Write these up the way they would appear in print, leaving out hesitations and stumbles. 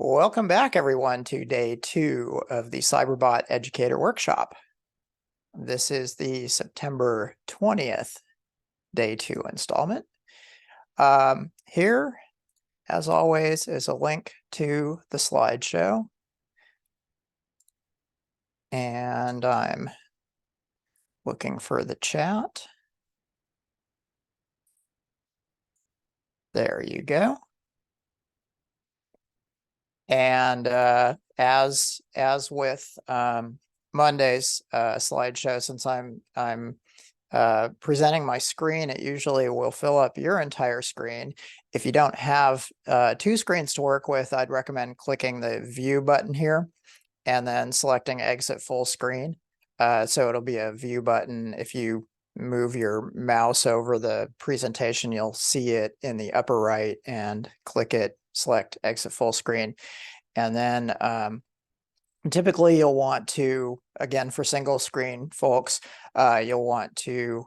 Welcome back, everyone, to day 2 of the Cyberbot Educator Workshop. This is the September 20th day 2 installment. Here, as always, is a link to the slideshow. And I'm looking for the chat. There you go. And as with Monday's slideshow, since I'm presenting my screen, it usually will fill up your entire screen. If you don't have 2 screens to work with, I'd recommend clicking the View button here and then selecting Exit Full Screen. So it'll be a View button. If you move your mouse over the presentation, you'll see it in the upper right, and click it, select Exit Full Screen. And then typically you'll want to, again, for single screen folks, you'll want to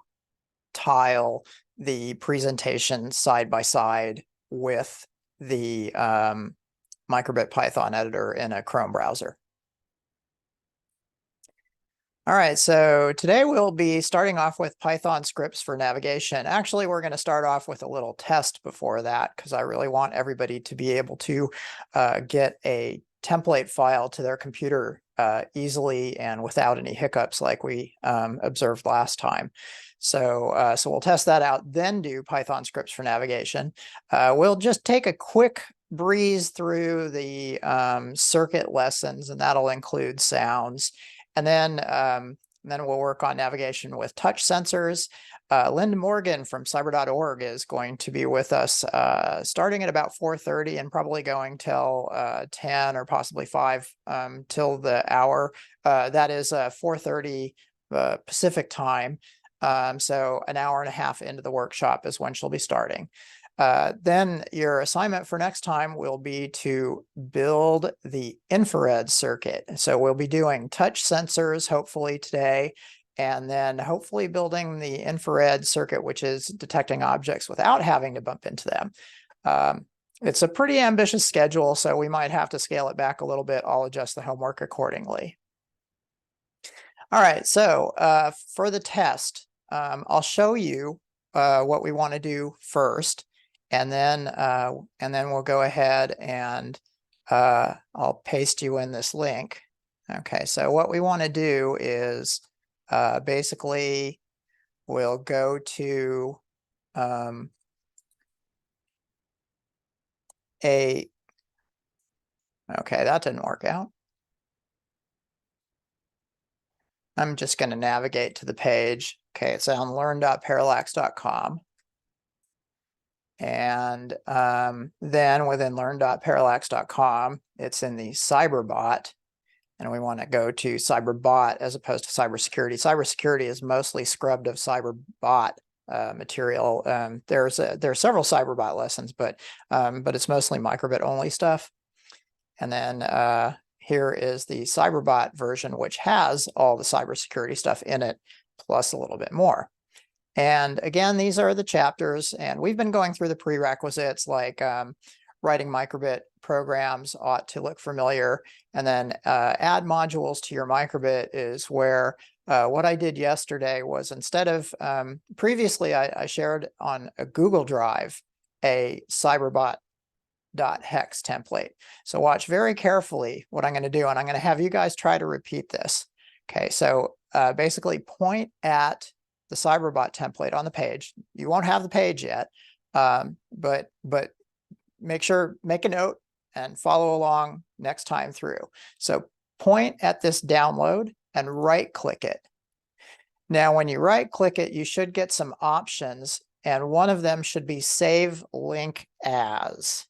tile the presentation side by side with the Microbit Python editor in a Chrome browser. All right, so today we'll be starting off with Python scripts for navigation. Actually, we're going to start off with a little test before that, because I really want everybody to be able to get a template file to their computer easily and without any hiccups like we observed last time. So we'll test that out, then do Python scripts for navigation. We'll just take a quick breeze through the circuit lessons, and that'll include sounds. And then we'll work on navigation with touch sensors. Linda Morgan from cyber.org is going to be with us starting at about 4:30 and probably going till 10 or possibly 5 till the hour. That is 4:30 Pacific time. So an hour and a half into the workshop is when she'll be starting. Then your assignment for next time will be to build the infrared circuit. So we'll be doing touch sensors hopefully today, and then hopefully building the infrared circuit, which is detecting objects without having to bump into them. It's a pretty ambitious schedule, so we might have to scale it back a little bit. I'll adjust the homework accordingly. All right, so for the test, I'll show you what we want to do first. And then we'll go ahead and I'll paste you in this link. Okay, so what we want to do is basically we'll go to okay, that didn't work out. I'm just going to navigate to the page. Okay, it's on learn.parallax.com. And then within learn.parallax.com, it's in the Cyberbot, and we want to go to Cyberbot as opposed to cybersecurity. Cybersecurity is mostly scrubbed of Cyberbot material. There are several Cyberbot lessons, but it's mostly Microbit only stuff. And then here is the Cyberbot version, which has all the cybersecurity stuff in it, plus a little bit more. And again, these are the chapters, and we've been going through the prerequisites, like writing Microbit programs ought to look familiar, and then add modules to your Microbit is where what I did yesterday was, instead of previously I shared on a Google Drive a cyberbot.hex template. So watch very carefully what I'm going to do, and I'm going to have you guys try to repeat this. Okay, so basically point at the Cyberbot template on the page. You won't have the page yet, but make a note and follow along next time through. So point at this download and right click it. Now, when you right click it, you should get some options, and one of them should be Save Link As.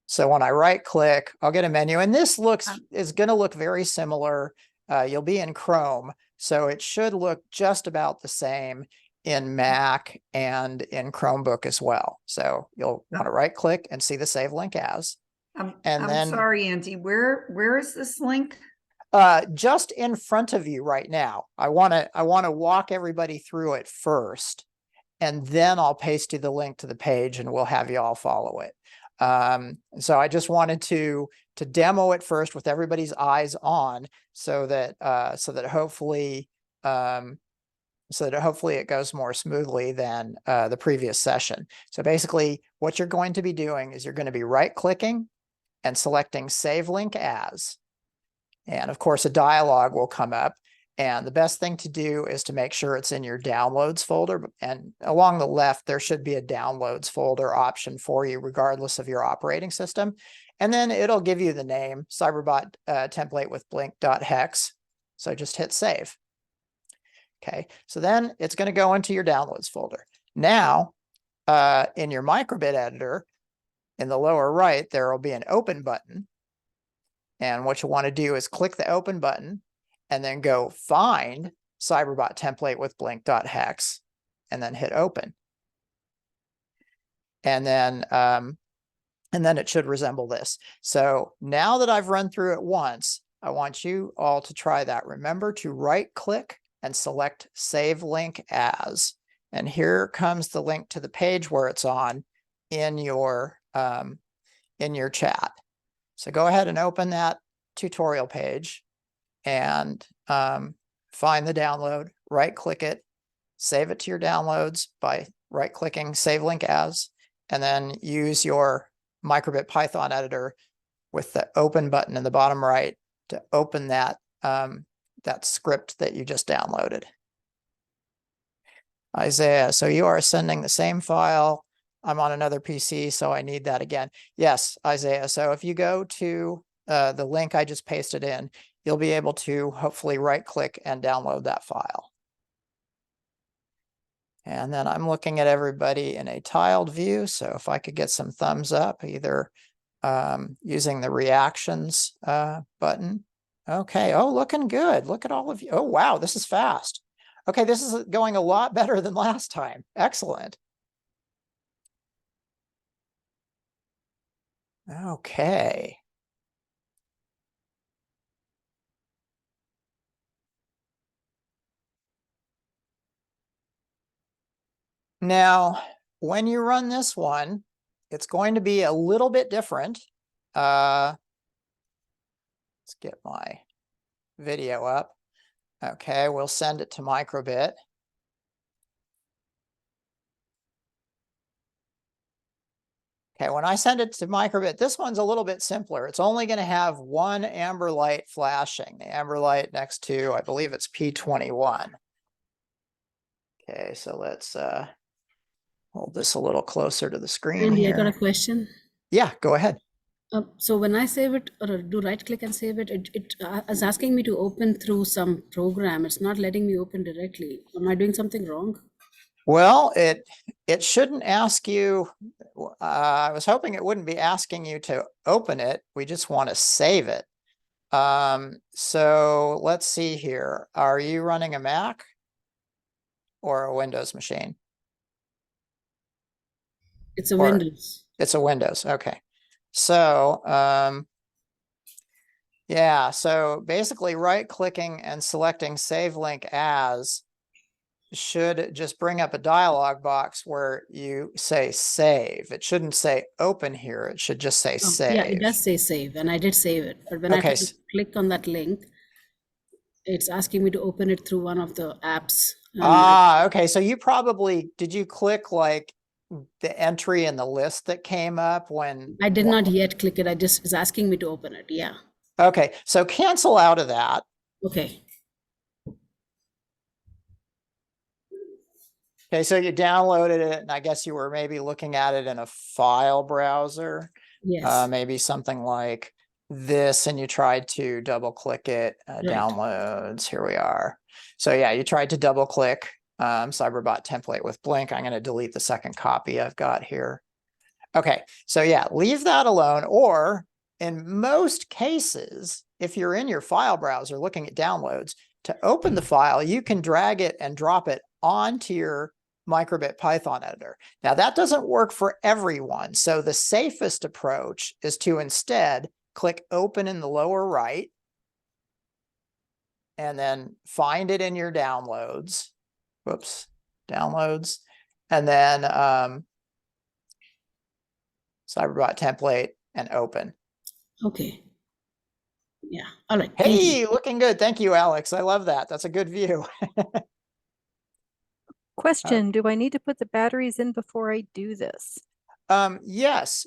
So when I right click, I'll get a menu, and this is going to look very similar. You'll be in Chrome, so it should look just about the same in Mac and in Chromebook as well. So you'll want to right click and see the Save Link As. I'm sorry, Andy, where is this link? Just in front of you right now. I want to walk everybody through it first, and then I'll paste you the link to the page and we'll have you all follow it. So I just wanted to demo it first with everybody's eyes on so that hopefully it goes more smoothly than the previous session. So basically what you're going to be doing is you're going to be right clicking and selecting Save Link As. And of course, a dialog will come up. And the best thing to do is to make sure it's in your downloads folder. And along the left, there should be a downloads folder option for you, regardless of your operating system. And then it'll give you the name Cyberbot template with blink.hex. So just hit save. Okay, so then it's going to go into your downloads folder. Now, in your microbit editor, in the lower right, there will be an open button. And what you want to do is click the open button and then go find Cyberbot template with blink.hex and then hit open. And then it should resemble this. So now that I've run through it once, I want you all to try that. Remember to right click and select Save Link As. And here comes the link to the page where it's on in your chat. So go ahead and open that tutorial page and find the download, right click it, save it to your downloads by right clicking Save Link As, and then use your Microbit Python editor with the open button in the bottom right to open that, that script that you just downloaded. Isaiah, so you are sending the same file. I'm on another PC, so I need that again. Yes, Isaiah. So if you go to the link I just pasted in, you'll be able to hopefully right click and download that file. And then I'm looking at everybody in a tiled view. So if I could get some thumbs up, either using the reactions button. Okay. Oh, looking good. Look at all of you. Oh, wow. This is fast. Okay. This is going a lot better than last time. Excellent. Okay. Now, when you run this one, it's going to be a little bit different. Let's get my video up. Okay, we'll send it to Microbit. Okay, when I send it to Microbit, this one's a little bit simpler. It's only going to have one amber light flashing, the amber light next to, I believe it's P21. Okay, so let's hold this a little closer to the screen Andy, here. I got a question. Yeah, go ahead. So when I save it or do right click and save it, it is asking me to open through some program. It's not letting me open directly. Am I doing something wrong? Well, it shouldn't ask you. I was hoping it wouldn't be asking you to open it. We just want to save it. So let's see here. Are you running a Mac or a Windows machine? It's a Windows. It's a Windows. Okay. So, yeah, so basically right clicking and selecting Save Link As should just bring up a dialog box where you say save. It shouldn't say open here. It should just say save. Yeah, it does say save, and I did save it. But when I click on that link, it's asking me to open it through one of the apps. Okay. So you probably, did you click like the entry in the list that came up when? I did not yet click it. I just was asking me to open it. Yeah. Okay. So cancel out of that. Okay. Okay, so you downloaded it, and I guess you were maybe looking at it in a file browser. Yes. Maybe something like this, and you tried to double click it, right. Downloads, here we are. So yeah, you tried to double click Cyberbot template with Blink. I'm going to delete the second copy I've got here. Okay, so yeah, leave that alone. Or in most cases, if you're in your file browser looking at downloads, to open the file, you can drag it and drop it onto your Microbit Python editor. Now that doesn't work for everyone. So the safest approach is to instead click open in the lower right and then find it in your downloads. Whoops, downloads. and then Cyberbot template and open. Okay. Yeah. All right. Thank you. Hey, looking good. Thank you, Alex. I love that. That's a good view. Question, do I need to put the batteries in before I do this? Yes,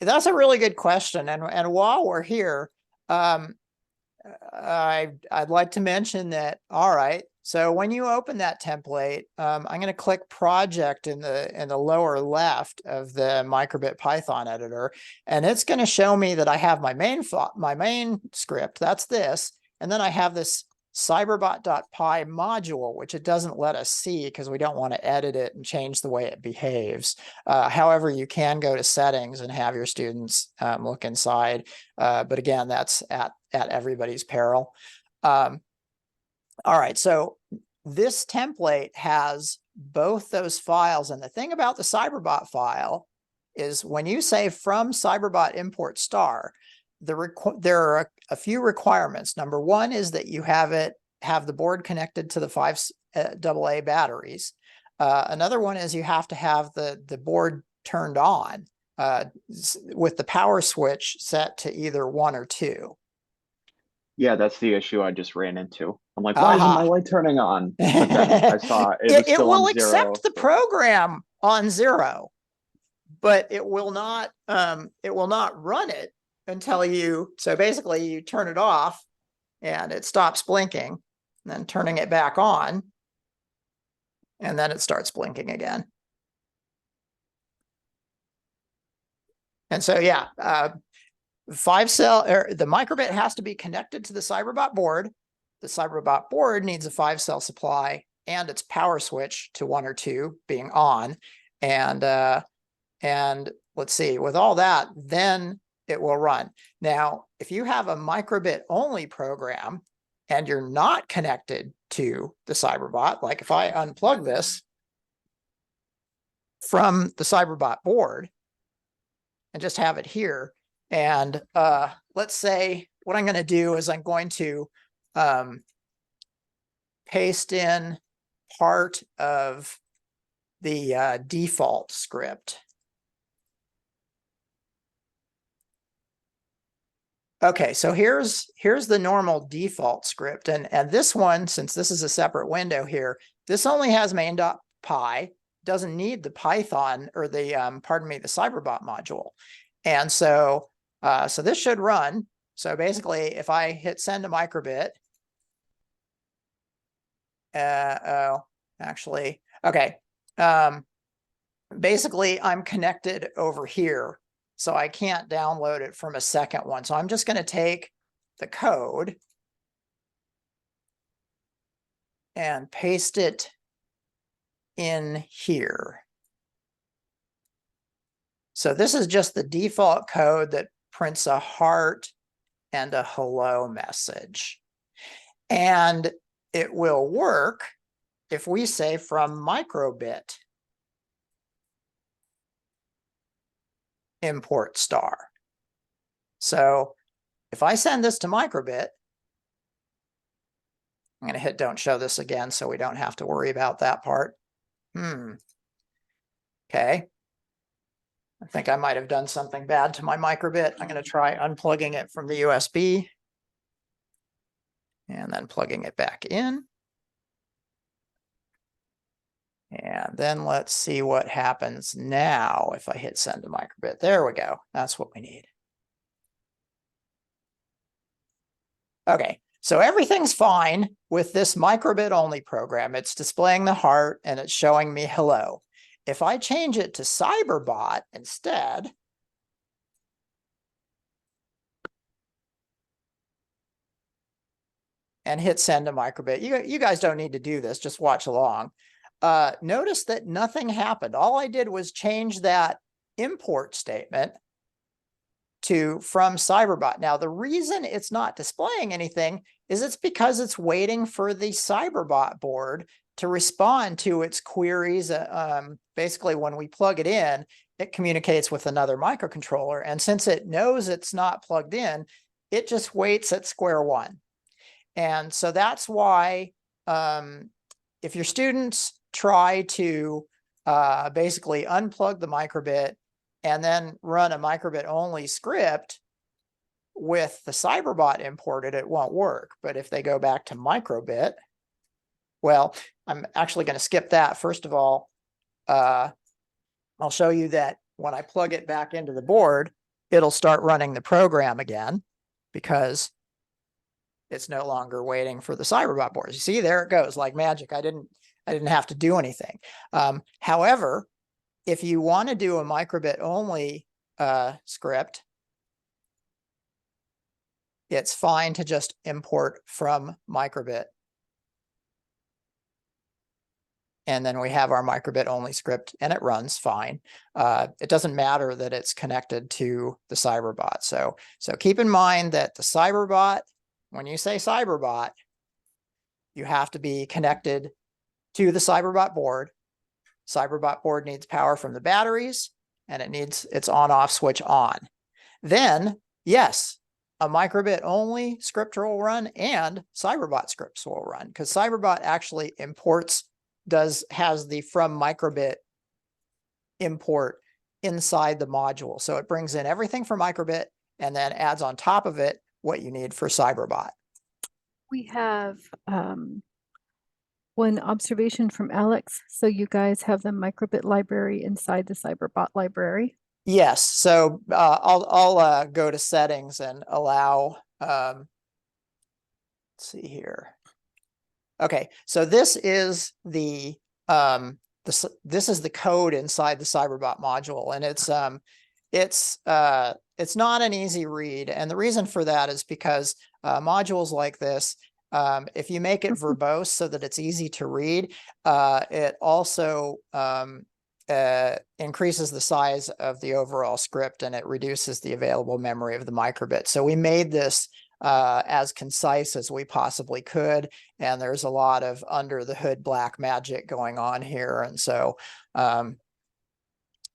that's a really good question. And while we're here, I'd like to mention that. All right. So when you open that template, I'm going to click project in the lower left of the Microbit Python editor, and it's going to show me that I have my main script. That's this, and then I have this cyberbot.py module, which it doesn't let us see because we don't want to edit it and change the way it behaves. However, you can go to settings and have your students look inside. But again, that's at everybody's peril. All right, so this template has both those files. And the thing about the Cyberbot file is when you say from Cyberbot import star, there are a few requirements. Number one is that you have the board connected to the 5 AA batteries. Another one is you have to have the board turned on with the power switch set to either 1 or 2. Yeah, that's the issue I just ran into. I'm like, why isn't my light turning on? But then I saw it was still will on 0. accept the program on 0, but it will not run it until you, so basically you turn it off and it stops blinking, and then turning it back on, and then it starts blinking again. And so, yeah, 5-cell, the Microbit has to be connected to the Cyberbot board. The Cyberbot board needs a 5-cell supply and its power switch to 1 or 2 being on. And let's see, with all that, then it will run. Now, if you have a Microbit only program and you're not connected to the Cyberbot, like if I unplug this from the Cyberbot board and just have it here, and let's say what I'm going to do is I'm going to paste in part of the default script. Okay, so here's the normal default script, and this one, since this is a separate window here, this only has main.py, doesn't need the Python or the pardon me, the Cyberbot module, and so this should run. So basically, if I hit send to Microbit, actually, okay, basically I'm connected over here, so I can't download it from a second one. So I'm just going to take the code and paste it in here. So this is just the default code that prints a heart and a hello message. And it will work if we say from Microbit import star. So if I send this to Microbit, I'm going to hit don't show this again so we don't have to worry about that part. Okay. I think I might have done something bad to my Microbit. I'm going to try unplugging it from the USB and then plugging it back in. And then let's see what happens now if I hit send to Microbit. There we go. That's what we need. Okay, so everything's fine with this Microbit only program. It's displaying the heart and it's showing me hello. If I change it to Cyberbot instead, and hit send to Microbit, you guys don't need to do this, just watch along. Notice that nothing happened. All I did was change that import statement to from Cyberbot. Now, the reason it's not displaying anything is it's because it's waiting for the Cyberbot board to respond to its queries. Basically, when we plug it in, it communicates with another microcontroller. And since it knows it's not plugged in, it just waits at square one. And so that's why if your students try to basically unplug the microbit and then run a microbit only script with the Cyberbot imported, it won't work. But if they go back to microbit, well, I'm actually going to skip that. First of all, I'll show you that when I plug it back into the board, it'll start running the program again because it's no longer waiting for the Cyberbot boards. You see, there it goes like magic. I didn't have to do anything. However, if you want to do a microbit only script, it's fine to just import from microbit. And then we have our microbit only script and it runs fine. It doesn't matter that it's connected to the Cyberbot. So keep in mind that the Cyberbot, when you say Cyberbot, you have to be connected to the Cyberbot board. Cyberbot board needs power from the batteries and it needs its on-off switch on. Then, yes, a microbit only script will run and Cyberbot scripts will run because Cyberbot actually has the from microbit import inside the module. So it brings in everything from microbit and then adds on top of it what you need for Cyberbot. We have one observation from Alex. So you guys have the microbit library inside the Cyberbot library. Yes. So I'll go to settings and allow, let's see here. Okay, so this is the this is the code inside the Cyberbot module, and it's not an easy read, and the reason for that is because modules like this, if you make it verbose so that it's easy to read, it also increases the size of the overall script and it reduces the available memory of the microbit. So we made this as concise as we possibly could, and there's a lot of under the hood black magic going on here, and so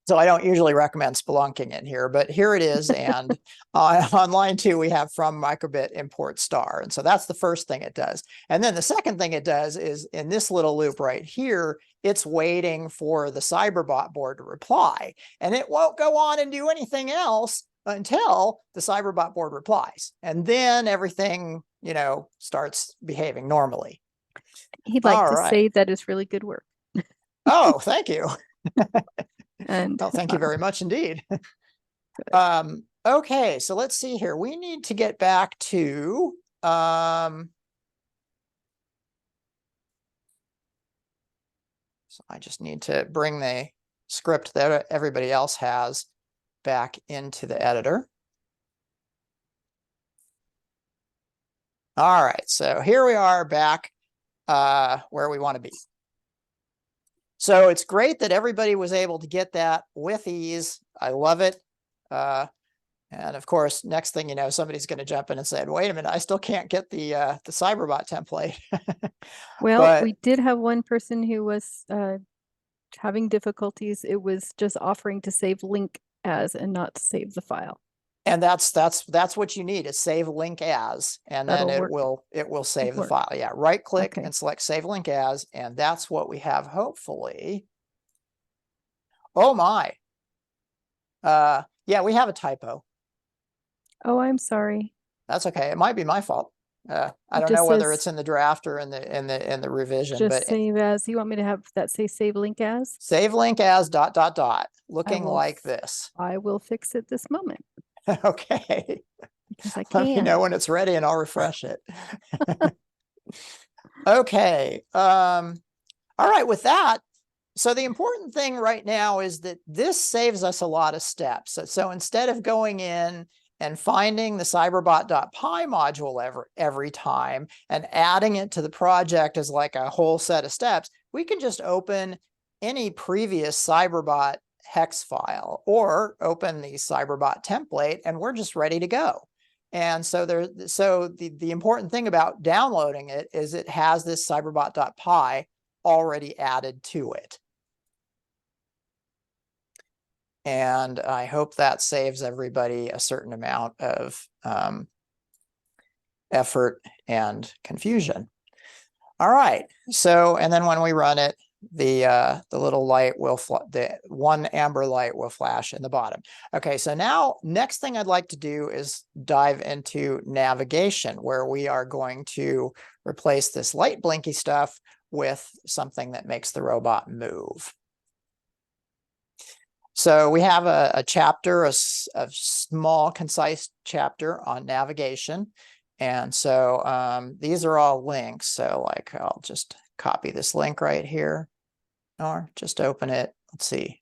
so I don't usually recommend spelunking in here, but here it is. And on line 2, we have from microbit import star. And so that's the first thing it does. And then the second thing it does is in this little loop right here, it's waiting for the Cyberbot board to reply. And it won't go on and do anything else until the Cyberbot board replies. And then everything, starts behaving normally. He'd like All to right. say that is really good work. Oh, thank you. And Well, thank you very much indeed. Okay, so let's see here. We need to get back to so I just need to bring the script that everybody else has back into the editor. All right, so here we are back where we want to be. So it's great that everybody was able to get that with ease. I love it. And of course, next thing you know, somebody's going to jump in and say, wait a minute, I still can't get the Cyberbot template. well, we did have one person who was having difficulties. It was just offering to save link as and not save the file. And that's what you need is save link as, and then it will save the file. Yeah, right click and select save link as, and that's what we have hopefully. Oh my. Yeah, we have a typo. Oh, I'm sorry. That's okay. It might be my fault. I don't know whether it's in the draft or in the revision. Just but save as. You want me to have that say save link as? Save link as ... looking like this. I will fix it this moment. Okay. Because I Let me can. know when it's ready and I'll refresh it. Okay. All right. With that, so the important thing right now is that this saves us a lot of steps. So instead of going in and finding the cyberbot.py module every time and adding it to the project as like a whole set of steps, we can just open any previous Cyberbot hex file or open the Cyberbot template and we're just ready to go. And so the important thing about downloading it is it has this cyberbot.py already added to it. And I hope that saves everybody a certain amount of effort and confusion. All right. So, and then when we run it, the little light will, the one amber light will flash in the bottom. Okay, so now next thing I'd like to do is dive into navigation, where we are going to replace this light blinky stuff with something that makes the robot move. So we have a chapter, a small, concise chapter on navigation. And so these are all links. So like, I'll just copy this link right here, or just open it. Let's see.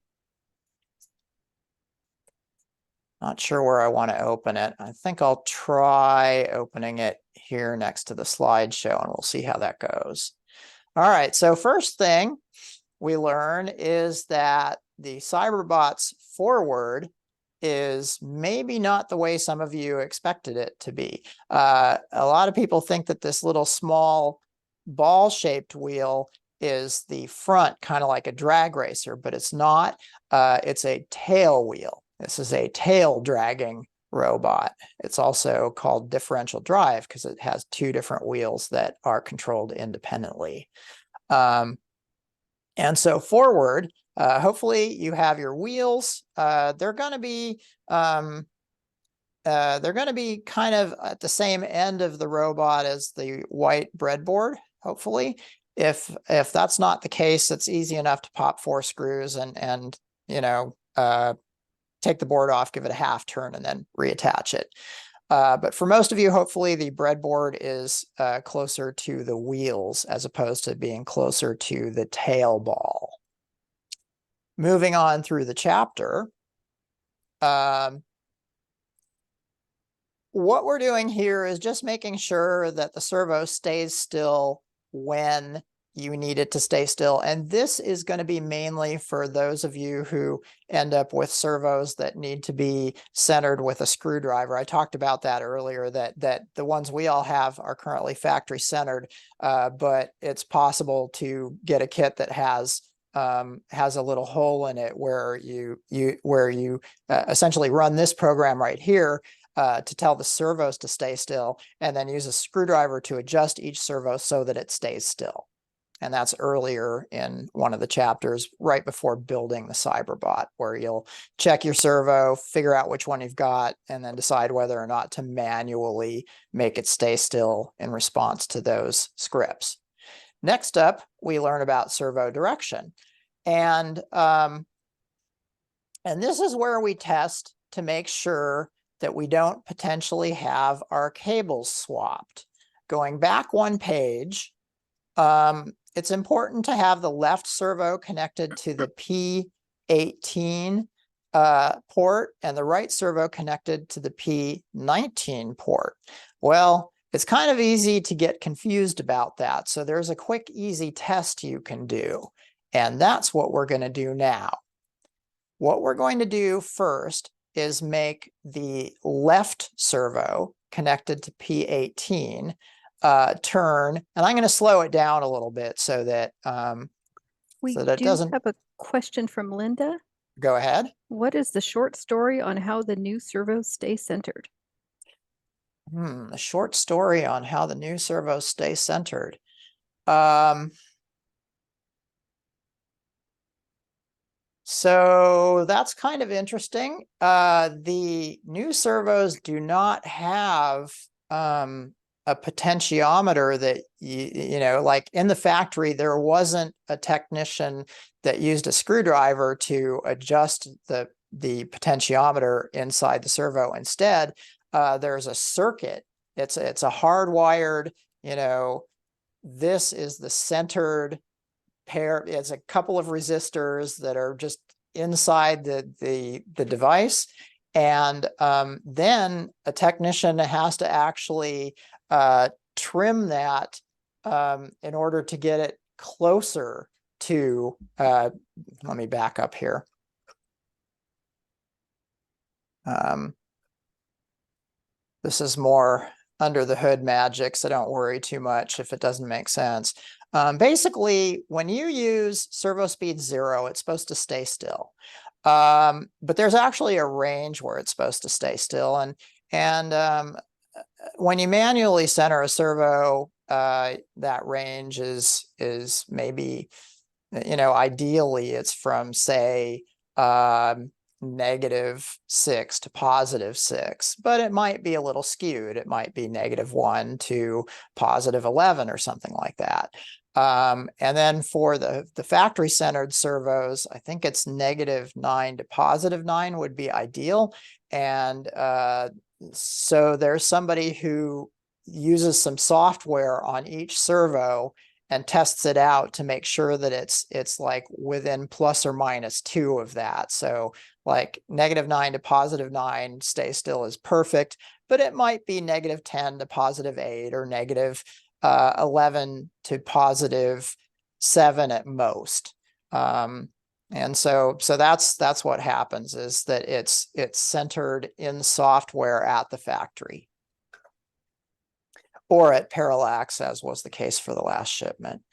Not sure where I want to open it. I think I'll try opening it here next to the slideshow, and we'll see how that goes. All right, so first thing we learn is that the Cyberbot's forward is maybe not the way some of you expected it to be. A lot of people think that this little small ball-shaped wheel is the front, kind of like a drag racer, but it's not. It's a tail wheel. This is a tail dragging robot. It's also called differential drive because it has two different wheels that are controlled independently. And so forward, hopefully you have your wheels. They're going to be kind of at the same end of the robot as the white breadboard, hopefully. If that's not the case, it's easy enough to pop 4 screws and you know, take the board off, give it a half turn, and then reattach it. But for most of you, hopefully the breadboard is closer to the wheels as opposed to being closer to the tail ball. Moving on through the chapter, what we're doing here is just making sure that the servo stays still when you need it to stay still. And this is going to be mainly for those of you who end up with servos that need to be centered with a screwdriver. I talked about that earlier, that the ones we all have are currently factory centered, but it's possible to get a kit that has a little hole in it where you essentially run this program right here to tell the servos to stay still, and then use a screwdriver to adjust each servo so that it stays still. And that's earlier in one of the chapters, right before building the Cyberbot, where you'll check your servo, figure out which one you've got, and then decide whether or not to manually make it stay still in response to those scripts. Next up, we learn about servo direction. And this is where we test to make sure that we don't potentially have our cables swapped. Going back one page, it's important to have the left servo connected to the P18 port and the right servo connected to the P19 port. Well, it's kind of easy to get confused about that. So there's a quick, easy test you can do. And that's what we're going to do now. What we're going to do first is make the left servo connected to P18 turn, and I'm going to slow it down a little bit so that we so that do it doesn't. Have a question from Linda. Go ahead. What is the short story on how the new servos stay centered? A short story on how the new servos stay centered. So that's kind of interesting. The new servos do not have a potentiometer that, you know, like in the factory, there wasn't a technician that used a screwdriver to adjust the potentiometer inside the servo. Instead, there's a circuit. It's a hardwired, you know, this is the centered pair. It's a couple of resistors that are just inside the device. And then a technician has to actually trim that in order to get it closer to, let me back up here. This is more under the hood magic, so don't worry too much if it doesn't make sense. Basically, when you use servo speed 0, it's supposed to stay still. But there's actually a range where it's supposed to stay still. And when you manually center a servo, that range is maybe you know, ideally it's from say, -6 to +6, but it might be a little skewed. It might be -1 to +11 or something like that. And then for the factory centered servos, I think it's -9 to +9 would be ideal. And so there's somebody who uses some software on each servo and tests it out to make sure that it's like within ±2 of that. So like -9 to +9, stay still is perfect, but it might be -10 to +8 or -11 to +7 at most. And so that's what happens, is that it's centered in software at the factory, or at Parallax, as was the case for the last shipment.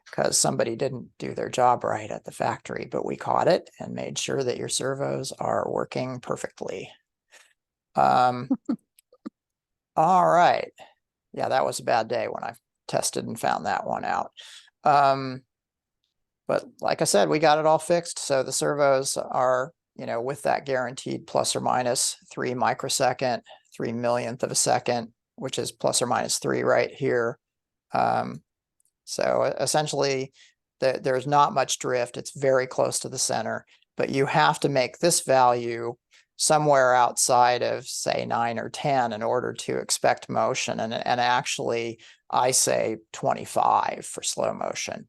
Because somebody didn't do their job right at the factory, but we caught it and made sure that your servos are working perfectly. All right. Yeah, that was a bad day when I tested and found that one out. But like I said, we got it all fixed. So the servos are, you know, with that guaranteed ±3 microsecond, 3 millionth of a second, which is ±3 right here. So essentially there's not much drift. It's very close to the center, but you have to make this value somewhere outside of say 9 or 10 in order to expect motion. And actually I say 25 for slow motion.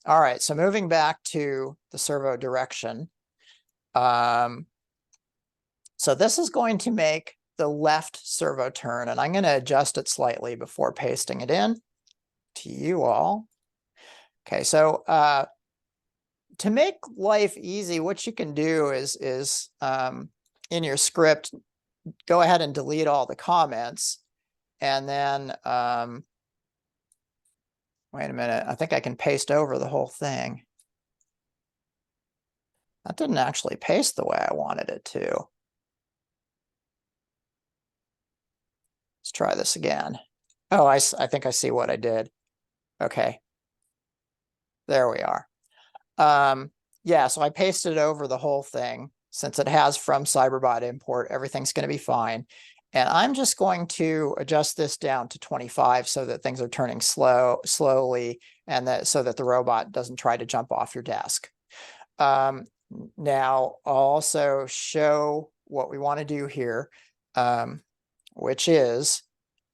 All right, so moving back to the servo direction. So this is going to make the left servo turn, and I'm going to adjust it slightly before pasting it in to you all. Okay, so to make life easy, what you can do is in your script, go ahead and delete all the comments, and then wait a minute, I think I can paste over the whole thing. That didn't actually paste the way I wanted it to. Let's try this again. Oh, I think I see what I did. Okay. There we are. Yeah, so I pasted over the whole thing. Since it has from Cyberbot import, everything's going to be fine. And I'm just going to adjust this down to 25 so that things are turning slowly, and so that the robot doesn't try to jump off your desk. Now I'll also show what we want to do here, which is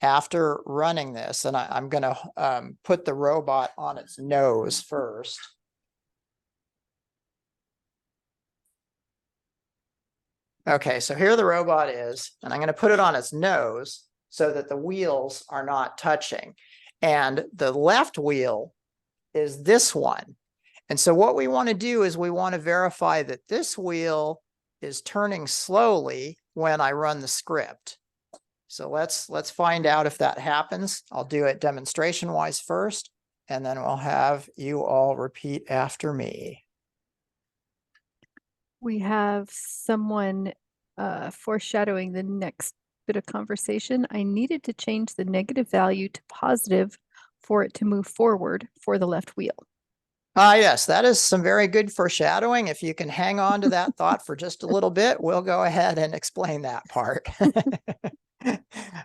after running this, and I'm going to put the robot on its nose first. Okay, so here the robot is, and I'm going to put it on its nose so that the wheels are not touching. And the left wheel is this one. And so what we want to do is we want to verify that this wheel is turning slowly when I run the script. So let's find out if that happens. I'll do it demonstration-wise first, and then we'll have you all repeat after me. We have someone foreshadowing the next bit of conversation. I needed to change the negative value to positive for it to move forward for the left wheel. Yes, that is some very good foreshadowing. If you can hang on to that thought for just a little bit, we'll go ahead and explain that part.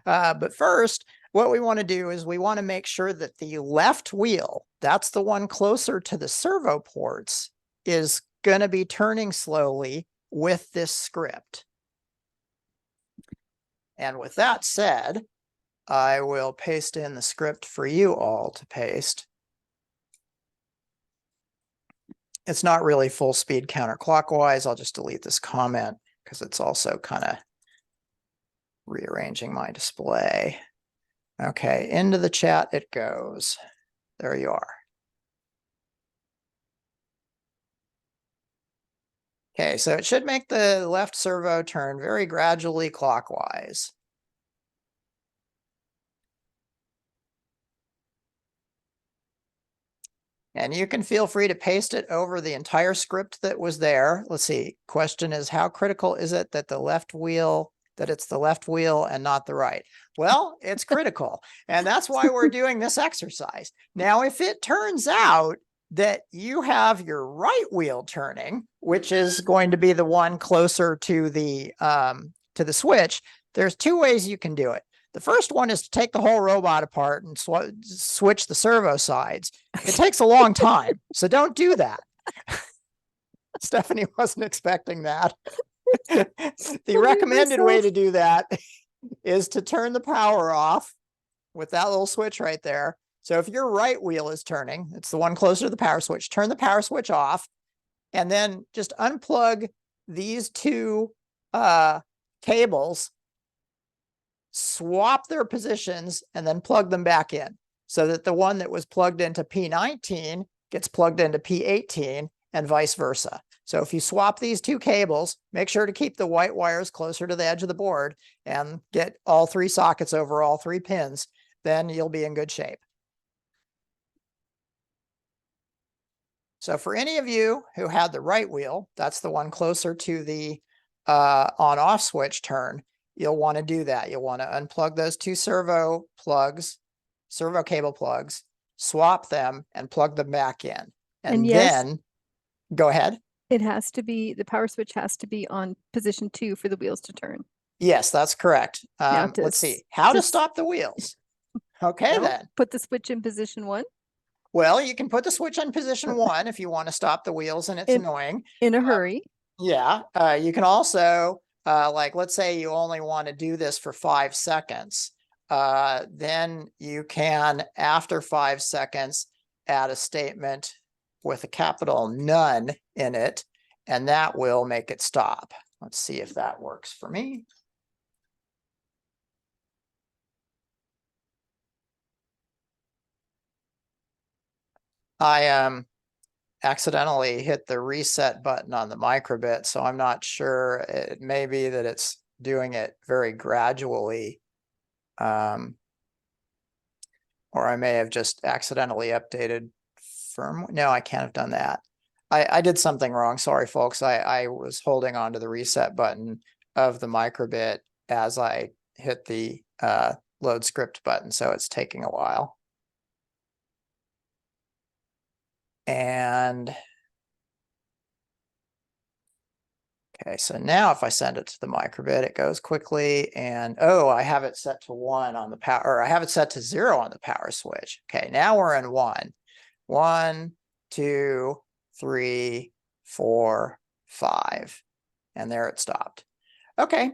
But first, what we want to do is we want to make sure that the left wheel, that's the one closer to the servo ports, is going to be turning slowly with this script. And with that said, I will paste in the script for you all to paste. It's not really full speed counterclockwise. I'll just delete this comment because it's also kind of rearranging my display. Okay, into the chat it goes. There you are. Okay, so it should make the left servo turn very gradually clockwise. And you can feel free to paste it over the entire script that was there. Let's see, question is, how critical is it that the left wheel that it's the left wheel and not the right? Well, it's critical. And that's why we're doing this exercise. Now, if it turns out that you have your right wheel turning, which is going to be the one closer to the switch, there's two ways you can do it. The first one is to take the whole robot apart and switch the servo sides. It takes a long time, so don't do that. Stephanie wasn't expecting that. The recommended way to do that is to turn the power off with that little switch right there. So if your right wheel is turning, it's the one closer to the power switch, turn the power switch off, and then just unplug these two cables, swap their positions, and then plug them back in so that the one that was plugged into P19 gets plugged into P18 and vice versa. So if you swap these two cables, make sure to keep the white wires closer to the edge of the board and get all three sockets over all three pins, then you'll be in good shape. So for any of you who had the right wheel, that's the one closer to the on-off switch turn, you'll want to do that. You'll want to unplug those two servo cable plugs, swap them, and plug them back in. And yes, then, go ahead. It has to be, the power switch has to be on position 2 for the wheels to turn. Yes, that's correct. Let's see, how to stop the wheels. Okay, then. Put the switch in position 1. Well, you can put the switch on position 1 if you want to stop the wheels and it's annoying. In a hurry. Yeah, you can also, like, let's say you only want to do this for 5 seconds. Then you can, after 5 seconds, add a statement with a capital none in it, and that will make it stop. Let's see if that works for me. I accidentally hit the reset button on the microbit, so I'm not sure. It may be that it's doing it very gradually. Or I may have just accidentally updated firmware. No, I can't have done that. I did something wrong. Sorry, folks. I was holding on to the reset button of the microbit as I hit the load script button, so it's taking a while. And okay, so now if I send it to the microbit, it goes quickly. And oh, I have it set to 1 on the power, or I have it set to 0 on the power switch. Okay, now we're in 1. 1, 2, 3, 4, 5. And there it stopped. Okay,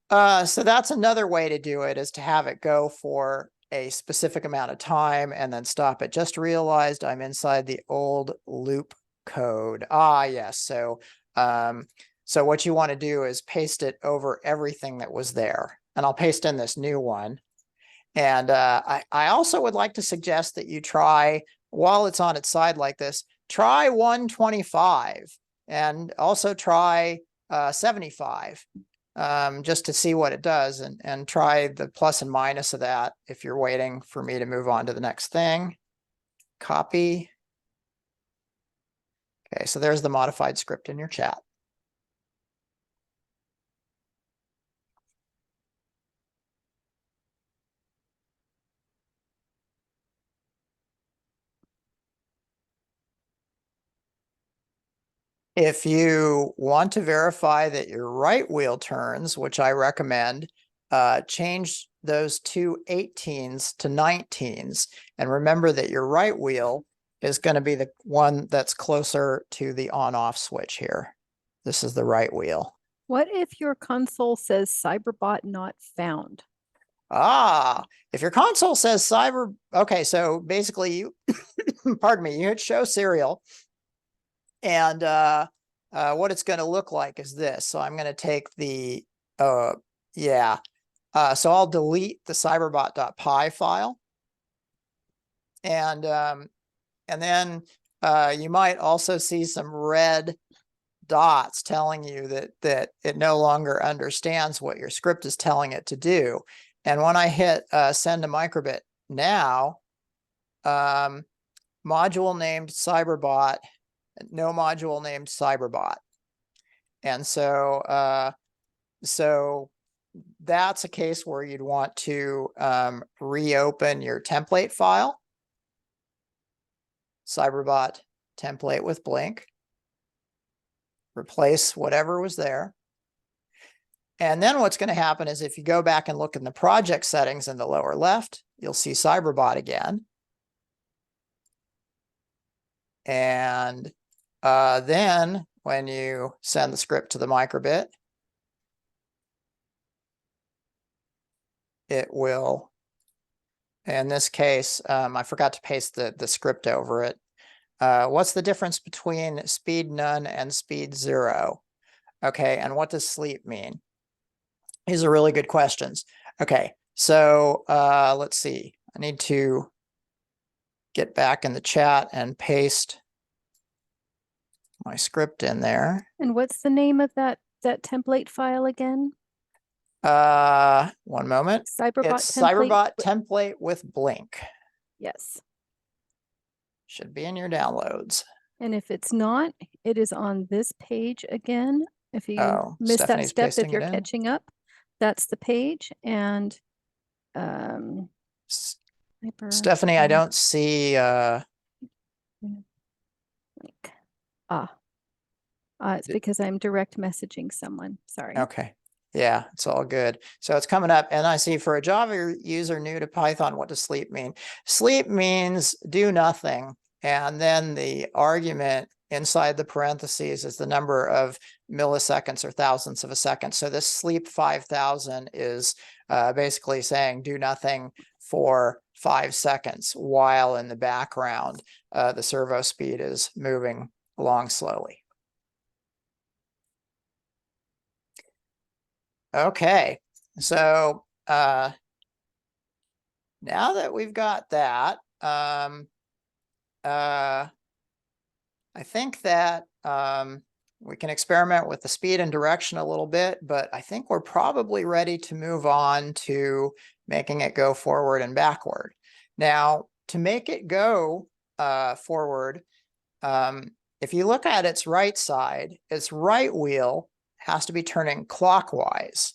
so that's another way to do it, is to have it go for a specific amount of time and then stop it. Just realized I'm inside the old loop code. Yes. So what you want to do is paste it over everything that was there. And I'll paste in this new one. And I also would like to suggest that you try, while it's on its side like this, try 125 and also try 75. Just to see what it does, and try the plus and minus of that if you're waiting for me to move on to the next thing. Copy. Okay, so there's the modified script in your chat. If you want to verify that your right wheel turns, which I recommend, change those two 18s to 19s. And remember that your right wheel is going to be the one that's closer to the on-off switch here. This is the right wheel. What if your console says Cyberbot not found? If your console says okay, so basically you, pardon me, you hit show serial. And what it's going to look like is this. So I'm going to take the, so I'll delete the cyberbot.py file. And then you might also see some red dots telling you that it no longer understands what your script is telling it to do. And when I hit send to microbit now, module named Cyberbot, no module named Cyberbot. And so that's a case where you'd want to reopen your template file. Cyberbot template with Blink. Replace whatever was there. And then what's going to happen is if you go back and look in the project settings in the lower left, you'll see Cyberbot again. And then when you send the script to the microbit, it will, in this case, I forgot to paste the script over it. What's the difference between speed none and speed 0? Okay, and what does sleep mean? These are really good questions. Okay, so let's see. I need to get back in the chat and paste my script in there. And what's the name of that template file again? One moment. Cyberbot It's template. Cyberbot template with Blink. Yes. Should be in your downloads. And if it's not, it is on this page again. If you Oh, missed that Stephanie's step, pasting if you're it in. catching up, that's the page. And S- Hyper Stephanie, I on don't see link. It's because I'm direct messaging someone. Sorry. okay. Yeah, it's all good. So it's coming up, and I see for a Java user new to Python, what does sleep mean? Sleep means do nothing, and then the argument inside the parentheses is the number of milliseconds or thousandths of a second. So this sleep 5000 is basically saying do nothing for 5 seconds while in the background the servo speed is moving along slowly. Okay, so now that we've got that, I think that we can experiment with the speed and direction a little bit, but I think we're probably ready to move on to making it go forward and backward. Now, to make it go forward, if you look at its right side, its right wheel has to be turning clockwise.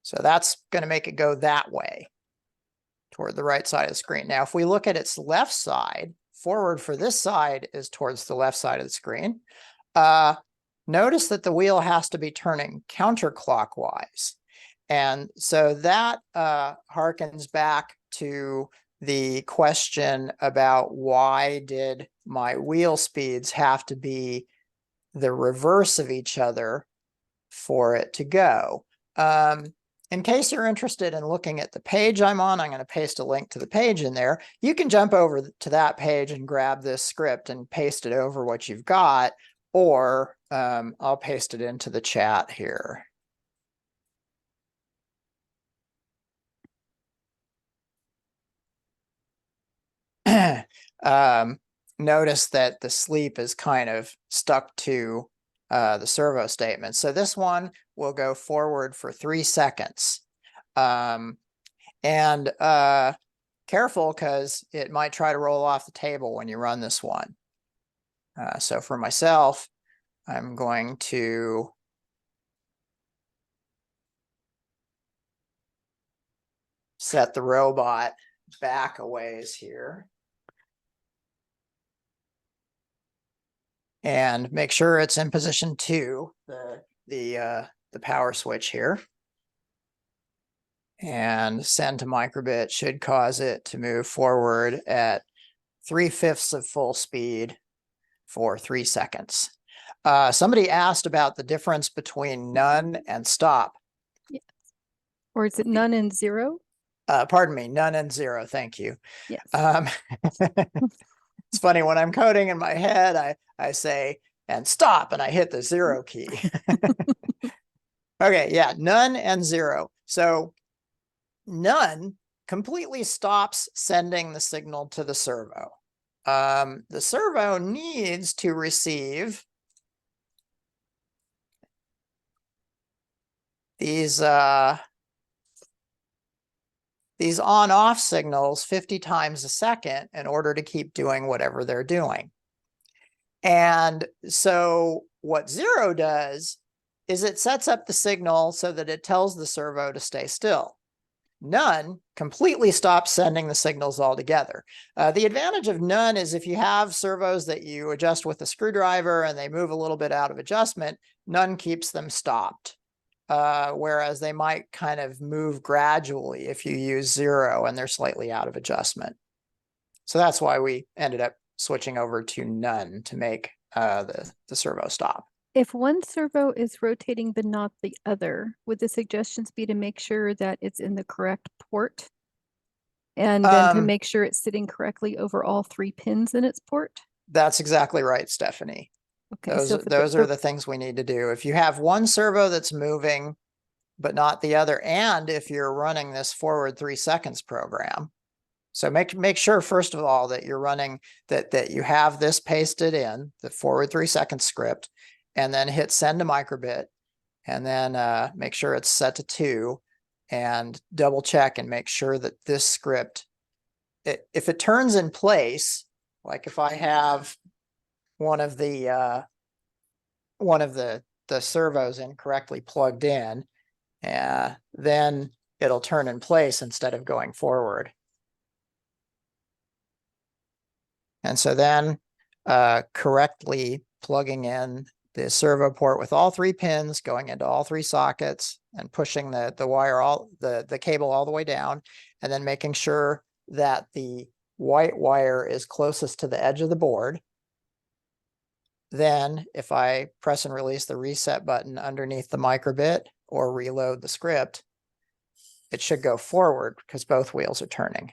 So that's going to make it go that way toward the right side of the screen. Now, if we look at its left side, forward for this side is towards the left side of the screen. Notice that the wheel has to be turning counterclockwise. And so that harkens back to the question about why did my wheel speeds have to be the reverse of each other for it to go. In case you're interested in looking at the page I'm on, I'm going to paste a link to the page in there. You can jump over to that page and grab this script and paste it over what you've got, or I'll paste it into the chat here. Notice that the sleep is kind of stuck to the servo statement. So this one will go forward for 3 seconds. And careful, because it might try to roll off the table when you run this one. So for myself, I'm going to set the robot back a ways here. And make sure it's in position 2, the power switch here. And send to microbit should cause it to move forward at 3/5 of full speed for 3 seconds. Somebody asked about the difference between none and stop. Yes. Or is it none and 0? Pardon me, none and 0. Thank you. Yes. It's funny, when I'm coding in my head, I say, and stop, and I hit the 0 key. Okay, yeah, none and 0. So none completely stops sending the signal to the servo. The servo needs to receive these on-off signals 50 times a second in order to keep doing whatever they're doing. And so what 0 does is it sets up the signal so that it tells the servo to stay still. None completely stops sending the signals altogether. The advantage of none is if you have servos that you adjust with a screwdriver and they move a little bit out of adjustment, none keeps them stopped. Whereas they might kind of move gradually if you use 0 and they're slightly out of adjustment. So that's why we ended up switching over to none to make the servo stop. If one servo is rotating but not the other, would the suggestions be to make sure that it's in the correct port? And then to make sure it's sitting correctly over all 3 pins in its port? That's exactly right, Stephanie. Okay, Those are the things we need to do. If you have one servo that's moving, but not the other, and if you're running this forward 3 seconds program, so make sure first of all that you're running that you have this pasted in the forward 3 seconds script, and then hit send to microbit, and then make sure it's set to 2, and double check and make sure that this script, if it turns in place, like if I have one of the servos incorrectly plugged in, then it'll turn in place instead of going forward. And so then correctly plugging in the servo port with all 3 pins, going into all 3 sockets, and pushing the wire the cable all the way down, and then making sure that the white wire is closest to the edge of the board. Then if I press and release the reset button underneath the microbit or reload the script, it should go forward because both wheels are turning.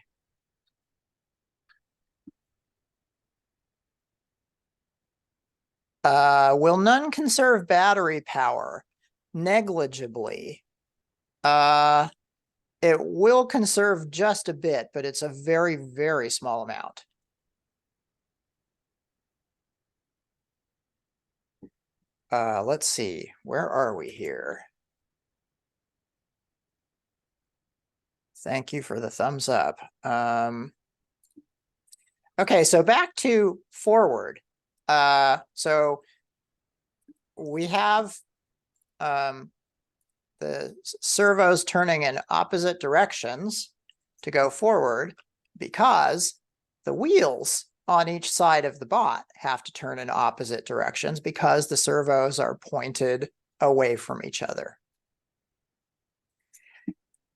Will none conserve battery power? Negligibly. It will conserve just a bit, but it's a very, very small amount. Let's see, where are we here? Thank you for the thumbs up. Okay, so back to forward. So we have the servos turning in opposite directions to go forward because the wheels on each side of the bot have to turn in opposite directions because the servos are pointed away from each other.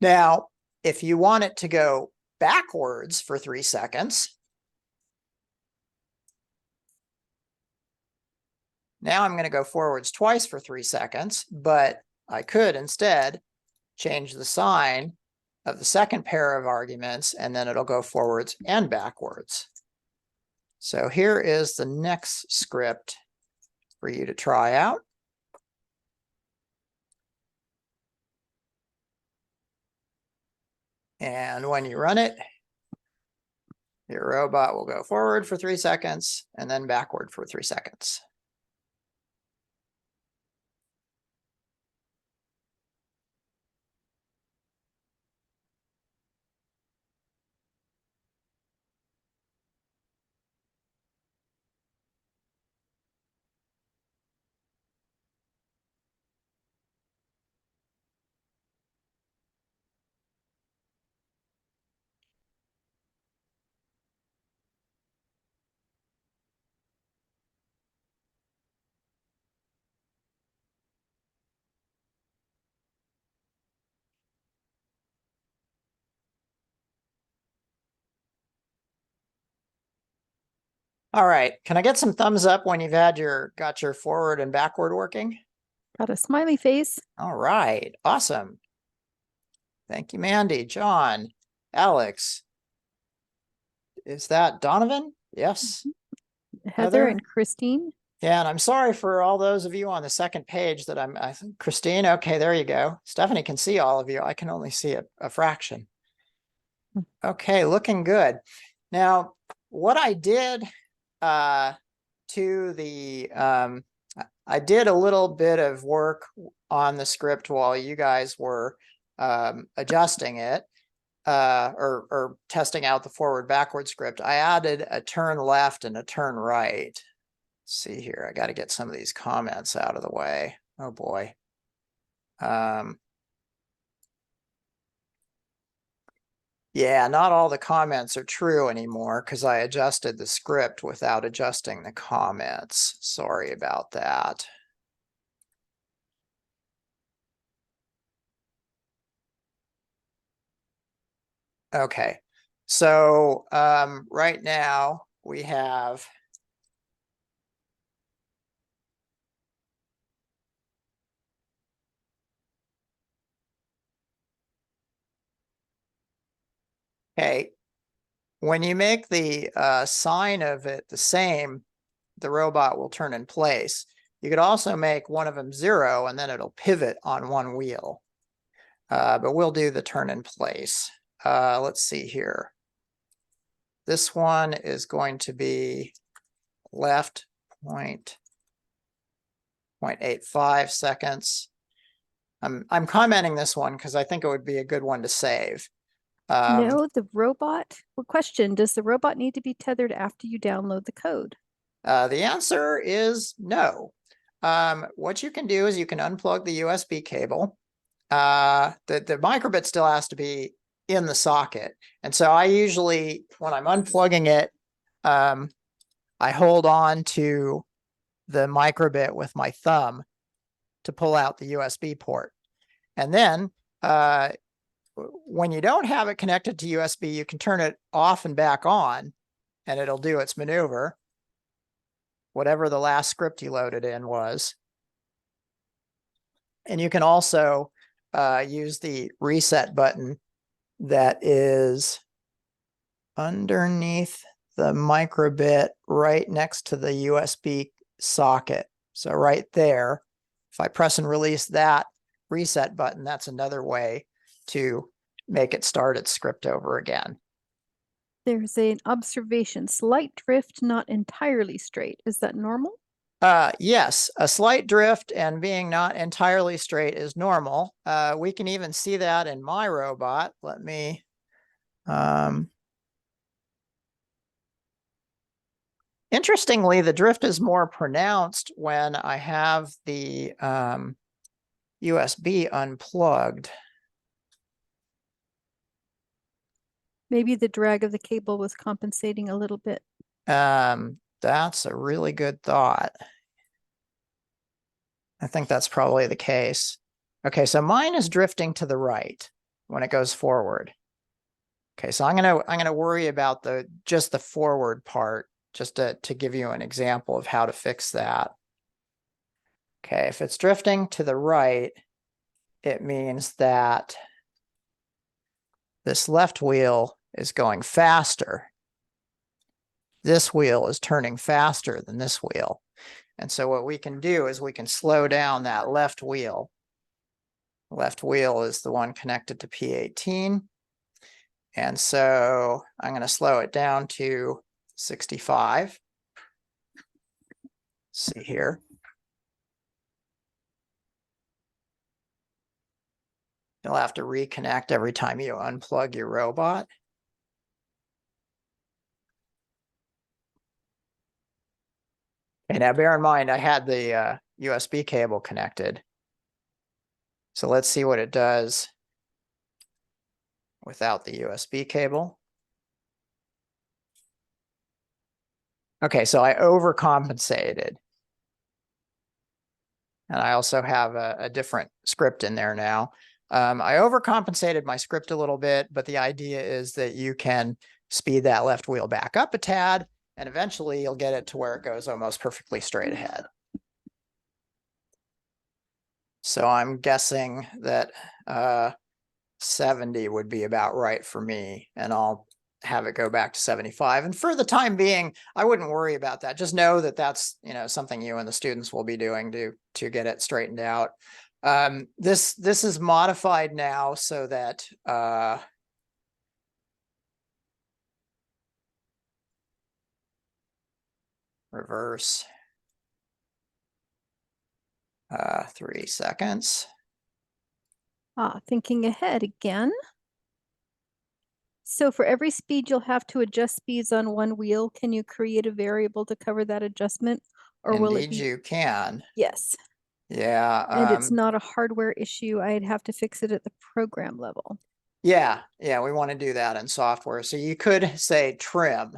Now, if you want it to go backwards for 3 seconds, now I'm going to go forwards twice for 3 seconds, but I could instead change the sign of the second pair of arguments, and then it'll go forwards and backwards. So here is the next script for you to try out. And when you run it, your robot will go forward for 3 seconds and then backward for 3 seconds. All right, can I get some thumbs up when you've got your forward and backward working? Got a smiley face. All right, awesome. Thank you, Mandy, John, Alex. Is that Donovan? Yes. Heather and Christine. Yeah, and I'm sorry for all those of you on the second page that I think Christine, okay, there you go. Stephanie can see all of you. I can only see a fraction. Okay, looking good. Now, what I did I did a little bit of work on the script while you guys were adjusting it or testing out the forward backward script. I added a turn left and a turn right. Let's see here, I got to get some of these comments out of the way. Oh boy. Yeah, not all the comments are true anymore because I adjusted the script without adjusting the comments. Sorry about that. Okay, so right now we have okay, when you make the sign of it the same, the robot will turn in place. You could also make one of them 0 and then it'll pivot on one wheel. But we'll do the turn in place. Let's see here. This one is going to be left 0.85 seconds. I'm commenting this one because I think it would be a good one to save. No, the robot. Well, question, does the robot need to be tethered after you download the code? The answer is no. What you can do is you can unplug the USB cable. The microbit still has to be in the socket. And so I usually, when I'm unplugging it, I hold on to the microbit with my thumb to pull out the USB port. And then when you don't have it connected to USB, you can turn it off and back on, and it'll do its maneuver, whatever the last script you loaded in was. And you can also use the reset button that is underneath the microbit right next to the USB socket. So right there, if I press and release that reset button, that's another way to make it start its script over again. There's an observation, slight drift, not entirely straight. Is that normal? Yes, a slight drift and being not entirely straight is normal. We can even see that in my robot. Let me, interestingly, the drift is more pronounced when I have the USB unplugged. Maybe the drag of the cable was compensating a little bit. That's a really good thought. I think that's probably the case. Okay, so mine is drifting to the right when it goes forward. Okay, so I'm gonna worry about just the forward part, just to give you an example of how to fix that. Okay, if it's drifting to the right, it means that this left wheel is going faster. This wheel is turning faster than this wheel. And so what we can do is we can slow down that left wheel. Left wheel is the one connected to P18. And so I'm going to slow it down to 65. See here. You'll have to reconnect every time you unplug your robot. Okay, now bear in mind, I had the USB cable connected. So let's see what it does without the USB cable. Okay, so I overcompensated. And I also have a different script in there now. I overcompensated my script a little bit, but the idea is that you can speed that left wheel back up a tad, and eventually you'll get it to where it goes almost perfectly straight ahead. So I'm guessing that 70 would be about right for me, and I'll have it go back to 75. And for the time being, I wouldn't worry about that. Just know that that's, something you and the students will be doing to get it straightened out. This is modified now so that reverse 3 seconds. Thinking ahead again. So for every speed, you'll have to adjust speeds on one wheel. Can you create a variable to cover that adjustment? Or will it Indeed, be? you can. Yes. Yeah. And it's not a hardware issue. I'd have to fix it at the program level. Yeah, we want to do that in software. So you could say trim.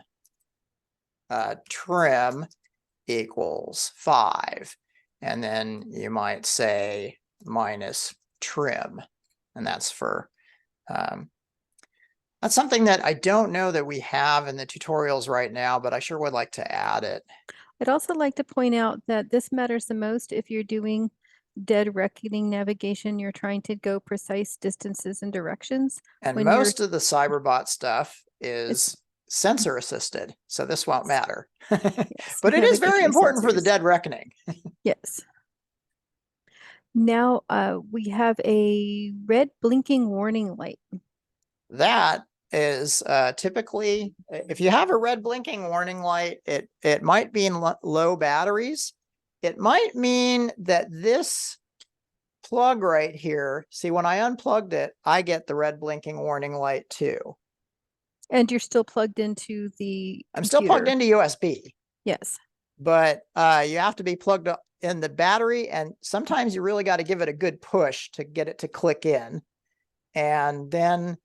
Trim equals 5. And then you might say minus trim. And that's for that's something that I don't know that we have in the tutorials right now, but I sure would like to add it. I'd also like to point out that this matters the most if you're doing dead reckoning navigation, you're trying to go precise distances and directions. And when you're- most of the Cyberbot stuff is sensor assisted, so this won't matter. Yes, But we it have is very additional important for the sensors. dead reckoning. Yes. Now we have a red blinking warning light. That is typically, if you have a red blinking warning light, it might be in low batteries. It might mean that this plug right here, see, when I unplugged it, I get the red blinking warning light too. And you're still plugged into the I'm still plugged computer. into USB. Yes. But you have to be plugged up in the battery, and sometimes you really got to give it a good push to get it to click in. And then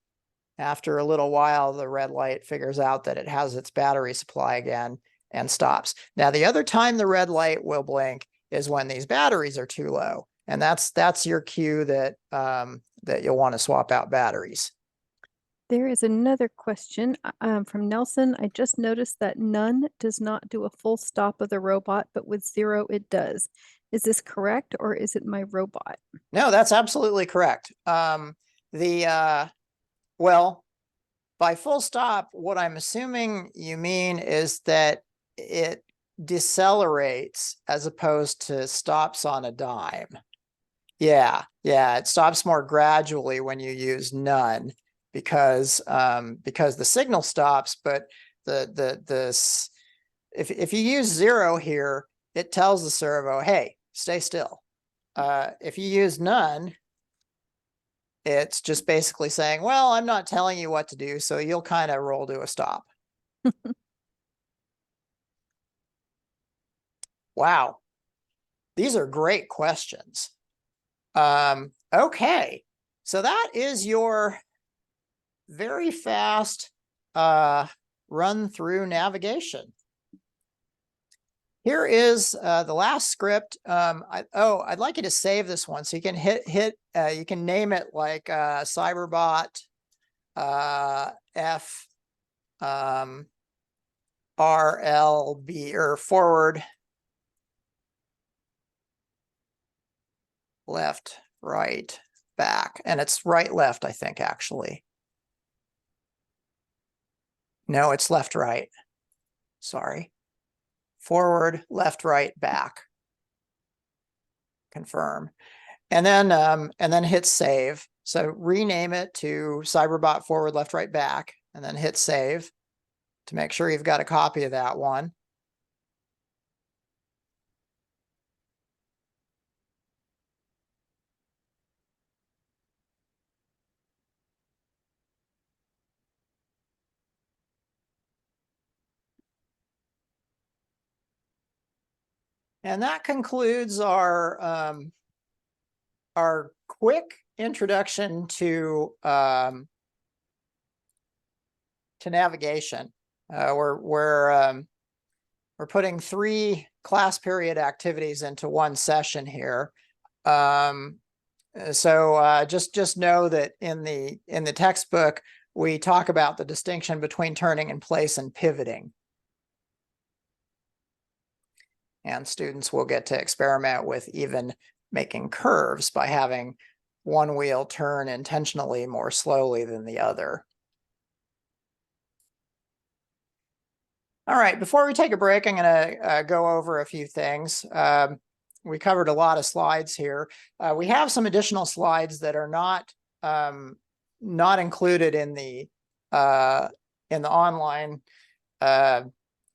after a little while, the red light figures out that it has its battery supply again and stops. Now, the other time the red light will blink is when these batteries are too low. And that's your cue that that you'll want to swap out batteries. There is another question from Nelson. I just noticed that none does not do a full stop of the robot, but with 0 it does. Is this correct, or is it my robot? No, that's absolutely correct. Well, by full stop, what I'm assuming you mean is that it decelerates as opposed to stops on a dime. Yeah, it stops more gradually when you use none because the signal stops, but if you use 0 here, it tells the servo, hey, stay still. If you use none, it's just basically saying, well, I'm not telling you what to do, so you'll kind of roll to a stop. Wow. These are great questions. Okay. So that is your very fast run through navigation. Here is the last script. I'd like you to save this one so you can you can name it like Cyberbot F RLB or forward, left, right, back. And it's right, left, I think, actually. No, it's left, right. Sorry. Forward, left, right, back. Confirm. And then hit save. So rename it to Cyberbot forward, left, right, back, and then hit save to make sure you've got a copy of that one. And that concludes our quick introduction to navigation. We're putting 3 class period activities into one session here. So just know that in the textbook we talk about the distinction between turning in place and pivoting. And students will get to experiment with even making curves by having one wheel turn intentionally more slowly than the other. All right, before we take a break, I'm going to go over a few things. We covered a lot of slides here. We have some additional slides that are not included in the online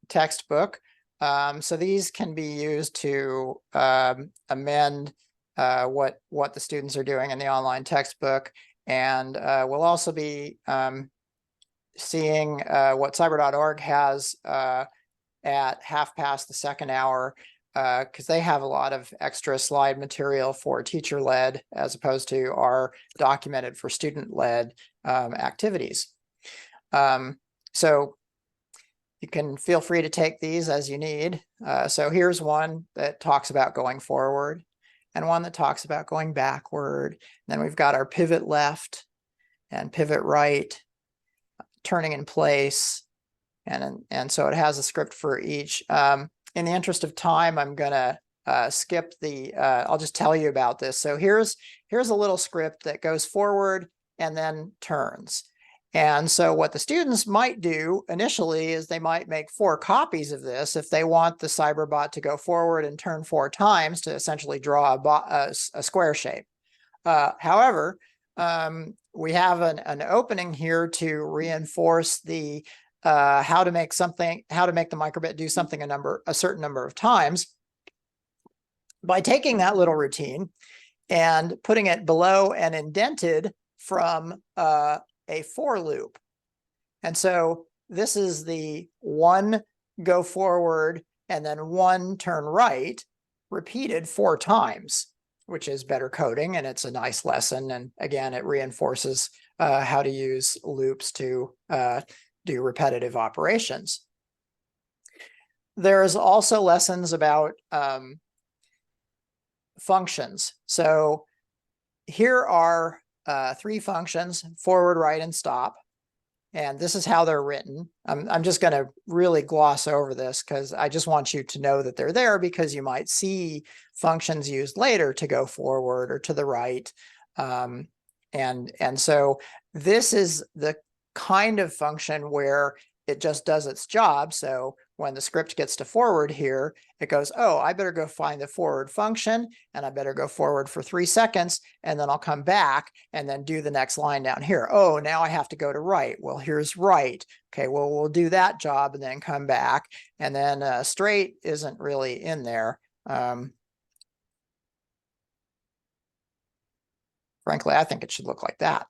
textbook. So these can be used to amend what the students are doing in the online textbook. And we'll also be seeing what cyber.org has at 2:30 the second hour because they have a lot of extra slide material for teacher-led as opposed to our documented for student-led activities. So you can feel free to take these as you need. So here's one that talks about going forward and one that talks about going backward. Then we've got our pivot left and pivot right, turning in place. And so it has a script for each. In the interest of time, I'm gonna skip the, I'll just tell you about this. So here's a little script that goes forward and then turns. And so what the students might do initially is they might make 4 copies of this if they want the Cyberbot to go forward and turn 4 times to essentially draw a square shape. However, we have an opening here to reinforce the how to make the microbit do something a certain number of times by taking that little routine and putting it below and indented from a for loop. And so this is the 1 go forward and then 1 turn right repeated 4 times, which is better coding, and it's a nice lesson. And again, it reinforces how to use loops to do repetitive operations. There's also lessons about functions. So here are 3 functions: forward, right, and stop. And this is how they're written. I'm just going to really gloss over this because I just want you to know that they're there, because you might see functions used later to go forward or to the right. And so this is the kind of function where it just does its job. So when the script gets to forward here, it goes, oh, I better go find the forward function, and I better go forward for 3 seconds, and then I'll come back and then do the next line down here. Oh, now I have to go to right. Well, here's right. Okay, well, we'll do that job and then come back. And then straight isn't really in there. Frankly, I think it should look like that.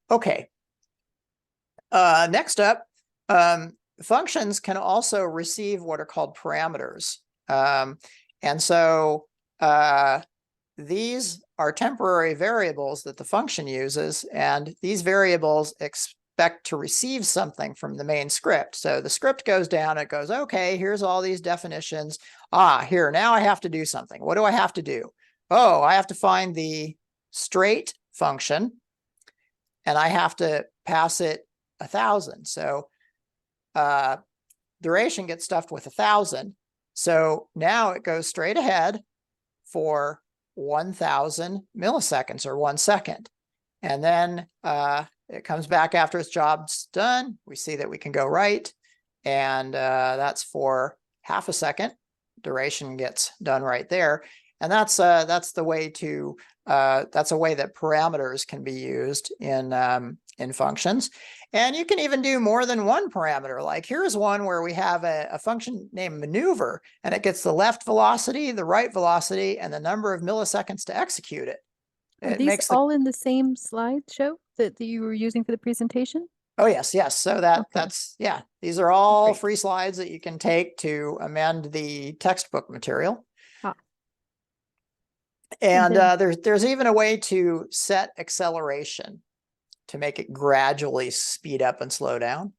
Okay. Next up, functions can also receive what are called parameters. And so these are temporary variables that the function uses, and these variables expect to receive something from the main script. So the script goes down, it goes, okay, here's all these definitions. Here, now I have to do something. What do I have to do? Oh, I have to find the straight function, and I have to pass it 1,000. So duration gets stuffed with 1,000. So now it goes straight ahead for 1,000 milliseconds or 1 second. And then it comes back after its job's done. We see that we can go right, and that's for half a second. Duration gets done right there. And that's the way to that's a way that parameters can be used in functions. And you can even do more than 1 parameter. Like here's one where we have a function named maneuver, and it gets the left velocity, the right velocity, and the number of milliseconds to execute it. Are these all in the same slideshow that you were using for the presentation? Oh, yes, yes. So that's, yeah, these are all Great. free slides that you can take to amend the textbook material. And there's even a way to set acceleration to make it gradually speed up and slow down.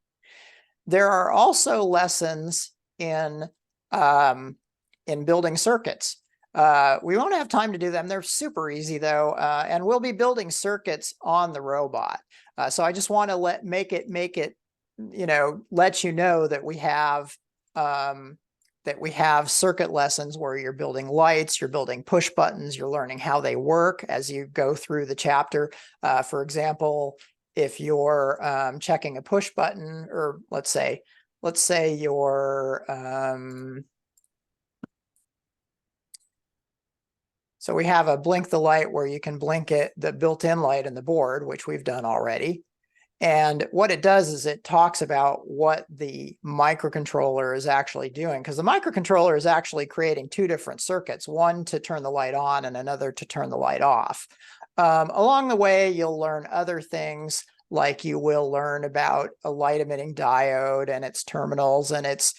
There are also lessons in building circuits. We won't have time to do them. They're super easy though, and we'll be building circuits on the robot. So I just want to let you know that we have circuit lessons where you're building lights, you're building push buttons, you're learning how they work as you go through the chapter. For example, if you're checking a push button, or let's say you're so we have a blink the light where you can blink it, the built-in light in the board, which we've done already. And what it does is it talks about what the microcontroller is actually doing, because the microcontroller is actually creating 2 different circuits, one to turn the light on and another to turn the light off. Along the way, you'll learn other things, like you will learn about a light emitting diode and its terminals and its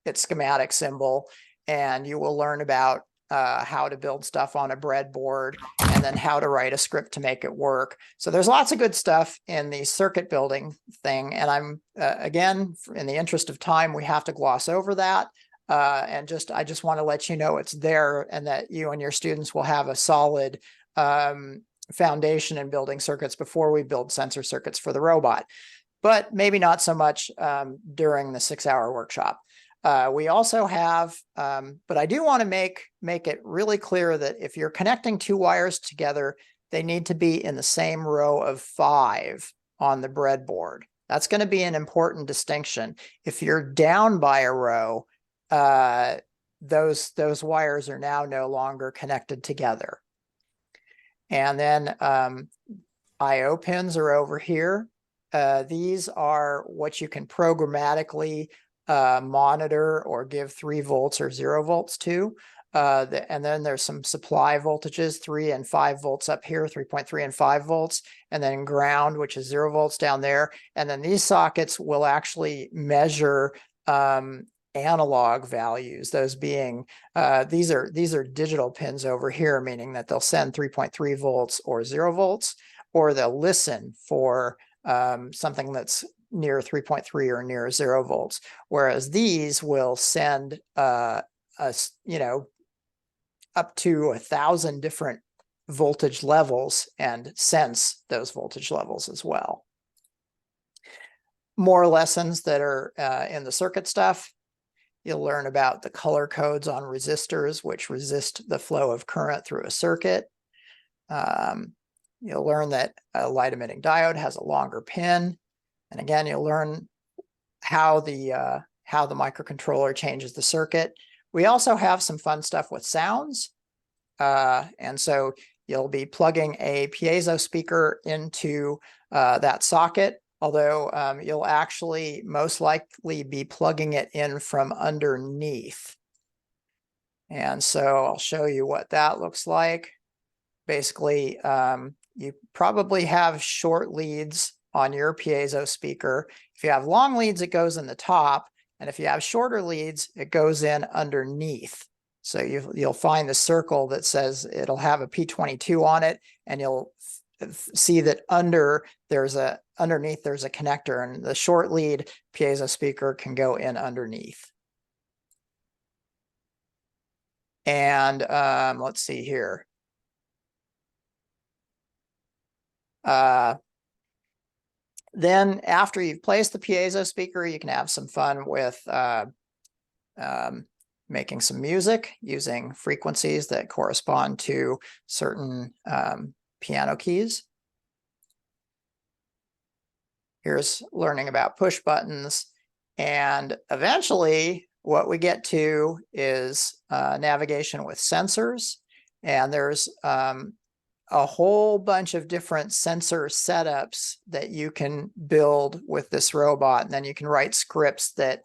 its schematic symbol, and you will learn about how to build stuff on a breadboard and then how to write a script to make it work. So there's lots of good stuff in the circuit building thing. And I'm, again, in the interest of time, we have to gloss over that. And I just want to let you know it's there and that you and your students will have a solid foundation in building circuits before we build sensor circuits for the robot, but maybe not so much during the 6-hour workshop. We also have, but I do want to make it really clear that if you're connecting 2 wires together, they need to be in the same row of 5 on the breadboard. That's going to be an important distinction. If you're down by a row, those wires are now no longer connected together. And then I/O pins are over here. These are what you can programmatically monitor or give 3 volts or 0 volts to. And then there's some supply voltages, 3 and 5 volts up here, 3.3 and 5 volts, and then ground, which is 0 volts down there. And then these sockets will actually measure analog values, those being these are digital pins over here, meaning that they'll send 3.3 volts or 0 volts, or they'll listen for something that's near 3.3 or near 0 volts, whereas these will send us, up to 1,000 different voltage levels and sense those voltage levels as well. More lessons that are in the circuit stuff. You'll learn about the color codes on resistors, which resist the flow of current through a circuit. You'll learn that a light emitting diode has a longer pin. And again, you'll learn how the microcontroller changes the circuit. We also have some fun stuff with sounds. And so you'll be plugging a piezo speaker into that socket, although you'll actually most likely be plugging it in from underneath. And so I'll show you what that looks like. Basically, you probably have short leads on your piezo speaker. If you have long leads, it goes in the top. And if you have shorter leads, it goes in underneath. So you'll find the circle that says it'll have a P22 on it, and you'll see that underneath there's a connector, and the short lead piezo speaker can go in underneath. And let's see here. Then after you've placed the piezo speaker, you can have some fun with making some music using frequencies that correspond to certain piano keys. Here's learning about push buttons. And eventually what we get to is navigation with sensors. And there's a whole bunch of different sensor setups that you can build with this robot. And then you can write scripts that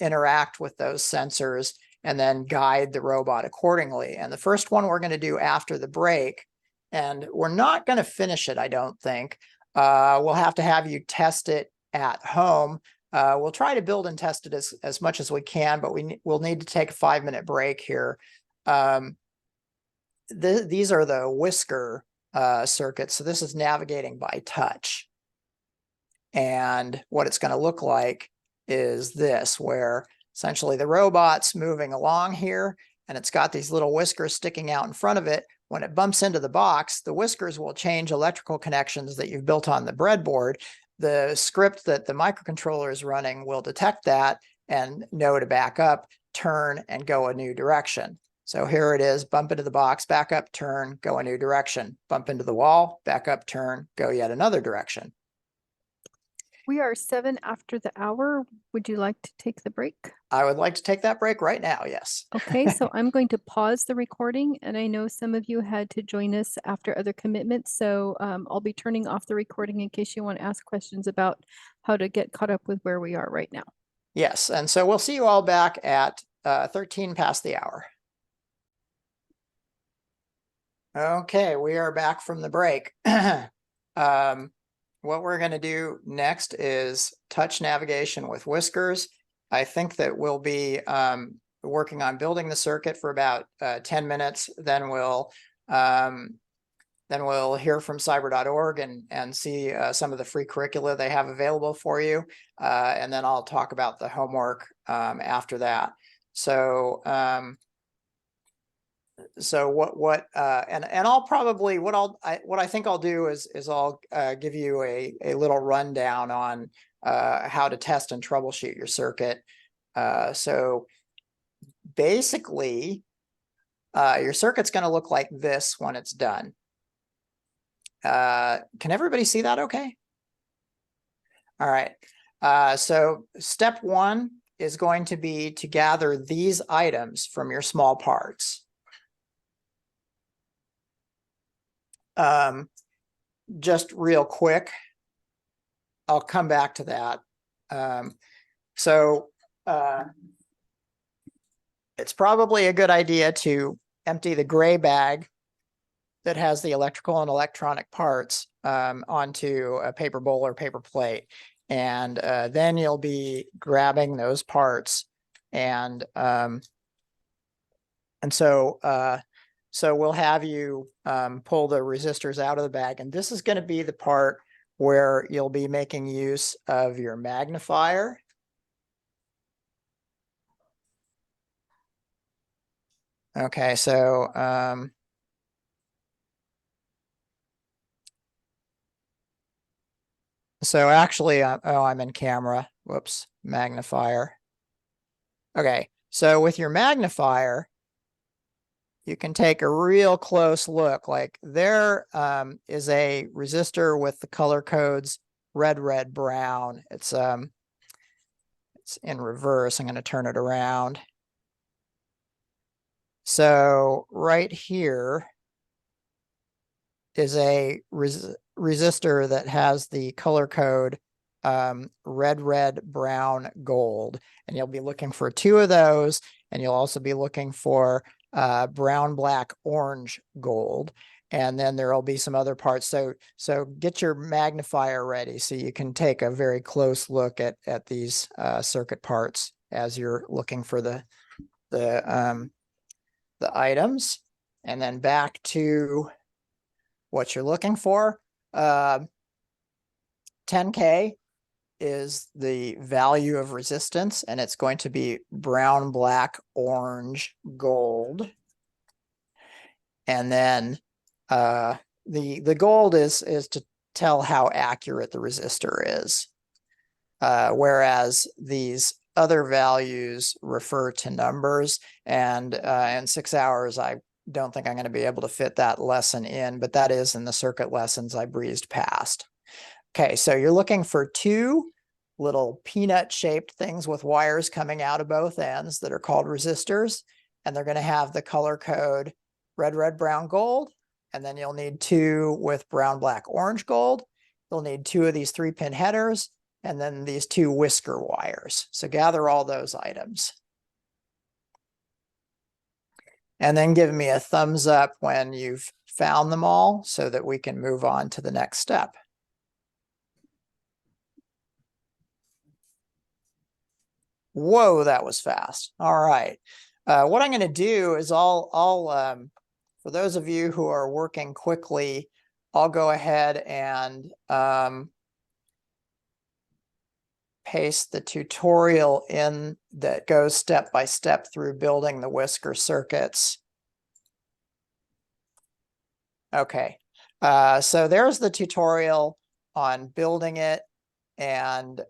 interact with those sensors and then guide the robot accordingly. And the first one we're going to do after the break, and we're not going to finish it, I don't think. We'll have to have you test it at home. We'll try to build and test it as much as we can, but we'll need to take a 5-minute break here. These are the whisker circuits. So this is navigating by touch. And what it's going to look like is this, where essentially the robot's moving along here, and it's got these little whiskers sticking out in front of it. When it bumps into the box, the whiskers will change electrical connections that you've built on the breadboard. The script that the microcontroller is running will detect that and know to back up, turn, and go a new direction. So here it is, bump into the box, back up, turn, go a new direction. Bump into the wall, back up, turn, go yet another direction. We are 7 after the hour. Would you like to take the break? I would like to take that break right now, yes. Okay, so I'm going to pause the recording, and I know some of you had to join us after other commitments, so I'll be turning off the recording in case you want to ask questions about how to get caught up with where we are right now. Yes, and so we'll see you all back at 13 past the hour. Okay, we are back from the break. What we're going to do next is touch navigation with whiskers. I think that we'll be working on building the circuit for about 10 minutes. Then we'll hear from cyber.org and see some of the free curricula they have available for you. And then I'll talk about the homework after that. So I'll probably what I think I'll do is I'll give you a little rundown on how to test and troubleshoot your circuit. So basically, your circuit's going to look like this when it's done. Can everybody see that okay? All right. So step one is going to be to gather these items from your small parts. Just real quick, I'll come back to that. It's probably a good idea to empty the gray bag that has the electrical and electronic parts onto a paper bowl or paper plate. And then you'll be grabbing those parts. And so we'll have you pull the resistors out of the bag. And this is going to be the part where you'll be making use of your magnifier. Okay, so actually, I'm in camera. Whoops, magnifier. Okay, so with your magnifier, you can take a real close look. Like there is a resistor with the color codes red, red, brown. It's in reverse. I'm going to turn it around. So right here is a resistor that has the color code red, red, brown, gold. And you'll be looking for 2 of those. And you'll also be looking for brown, black, orange, gold. And then there'll be some other parts. So get your magnifier ready so you can take a very close look at these circuit parts as you're looking for the items. And then back to what you're looking for. 10K is the value of resistance, and it's going to be brown, black, orange, gold. And then the gold is to tell how accurate the resistor is. Whereas these other values refer to numbers, and in 6 hours, I don't think I'm going to be able to fit that lesson in, but that is in the circuit lessons I breezed past. Okay, so you're looking for 2 little peanut-shaped things with wires coming out of both ends that are called resistors, and they're going to have the color code red, red, brown, gold, and then you'll need 2 with brown, black, orange, gold. You'll need 2 of these 3-pin headers, and then these 2 whisker wires. So gather all those items. And then give me a thumbs up when you've found them all so that we can move on to the next step. Whoa, that was fast. All right. What I'm going to do is I'll for those of you who are working quickly, I'll go ahead and paste the tutorial in that goes step by step through building the whisker circuits. Okay, so there's the tutorial on building it, and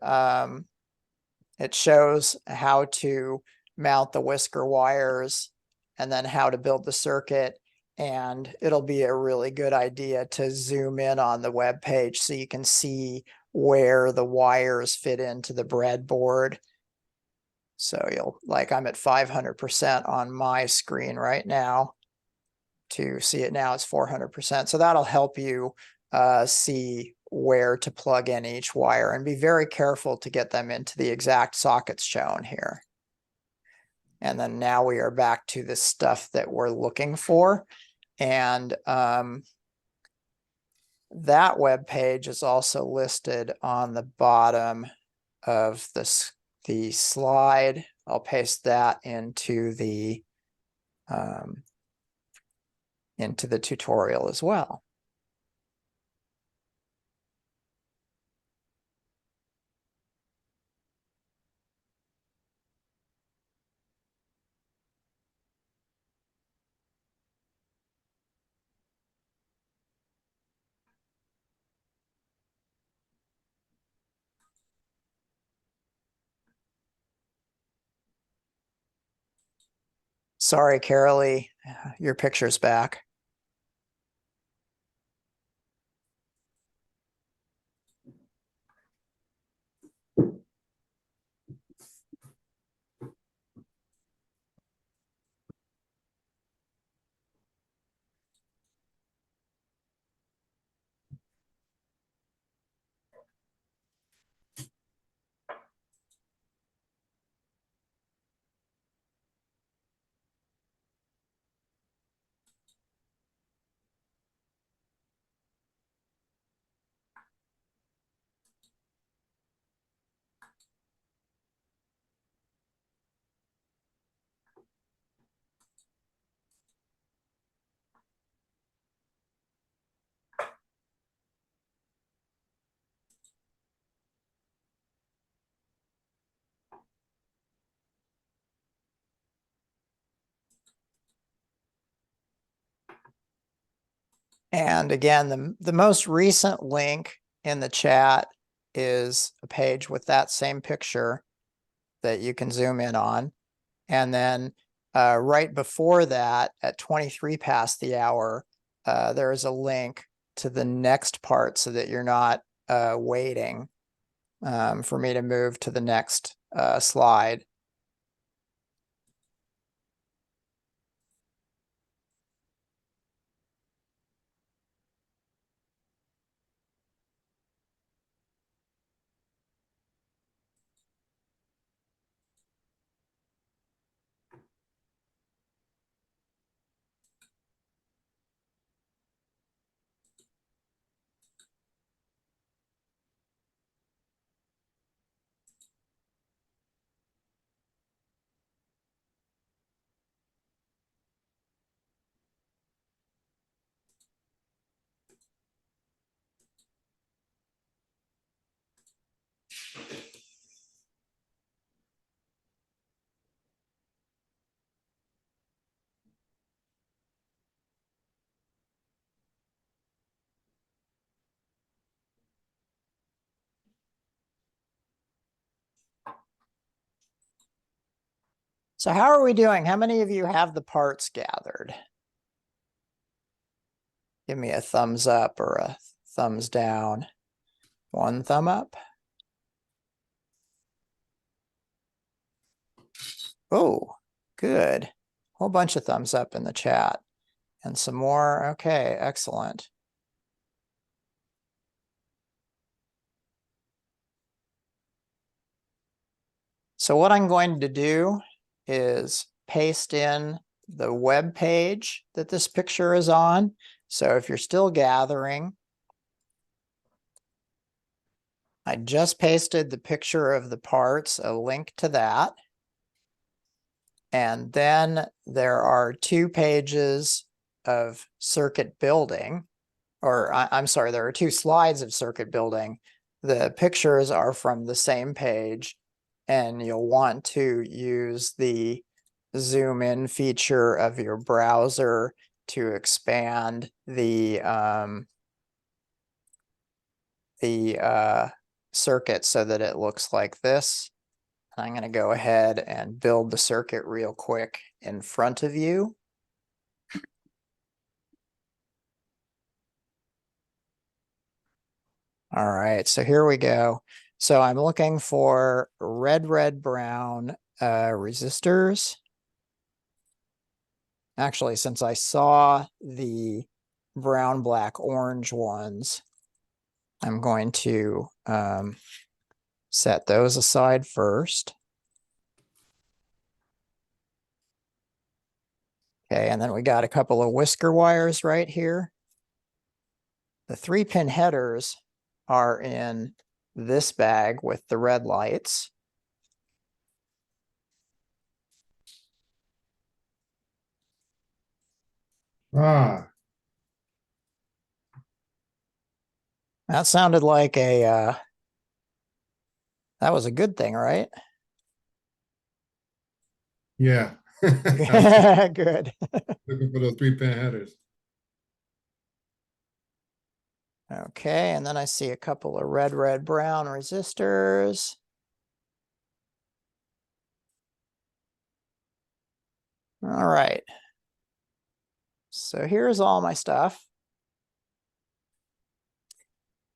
it shows how to mount the whisker wires and then how to build the circuit. And it'll be a really good idea to zoom in on the web page so you can see where the wires fit into the breadboard. So I'm at 500% on my screen right now. To see it now, it's 400%. So that'll help you see where to plug in each wire, and be very careful to get them into the exact sockets shown here. And then now we are back to the stuff that we're looking for. And that web page is also listed on the bottom of the the slide. I'll paste that into the tutorial as well. Sorry, Carolee, your picture's back. And again, the most recent link in the chat is a page with that same picture that you can zoom in on. And then right before that, at 23 past the hour, there is a link to the next part so that you're not waiting for me to move to the next slide. So how are we doing? How many of you have the parts gathered? Give me a thumbs up or a thumbs down. One thumb up. Oh, good. Whole bunch of thumbs up in the chat. And some more. Okay, excellent. So what I'm going to do is paste in the web page that this picture is on. So if you're still gathering, I just pasted the picture of the parts, a link to that. And then there are 2 pages of circuit building, or I'm sorry, there are 2 slides of circuit building. The pictures are from the same page, and you'll want to use the zoom in feature of your browser to expand the circuit so that it looks like this. I'm going to go ahead and build the circuit real quick in front of you. All right, so here we go. So I'm looking for red, brown resistors. Actually, since I saw the brown, black, orange ones, I'm going to set those aside first. Okay, and then we got a couple of whisker wires right here. The 3-pin headers are in this bag with the red lights. Ah, That sounded like that was a good thing, right? yeah. I was Good. looking for those 3-pin headers. Okay, and then I see a couple of red, red, brown resistors. All right. So here's all my stuff.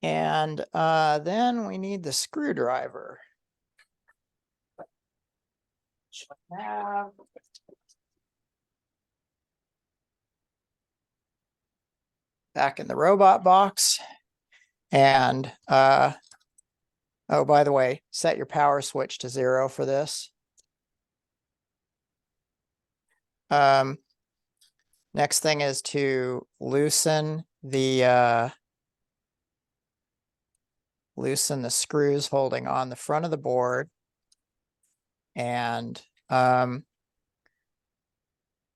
And then we need the screwdriver. Which I have. Back in the robot box. And oh, by the way, set your power switch to 0 for this. Next thing is to loosen the screws holding on the front of the board. And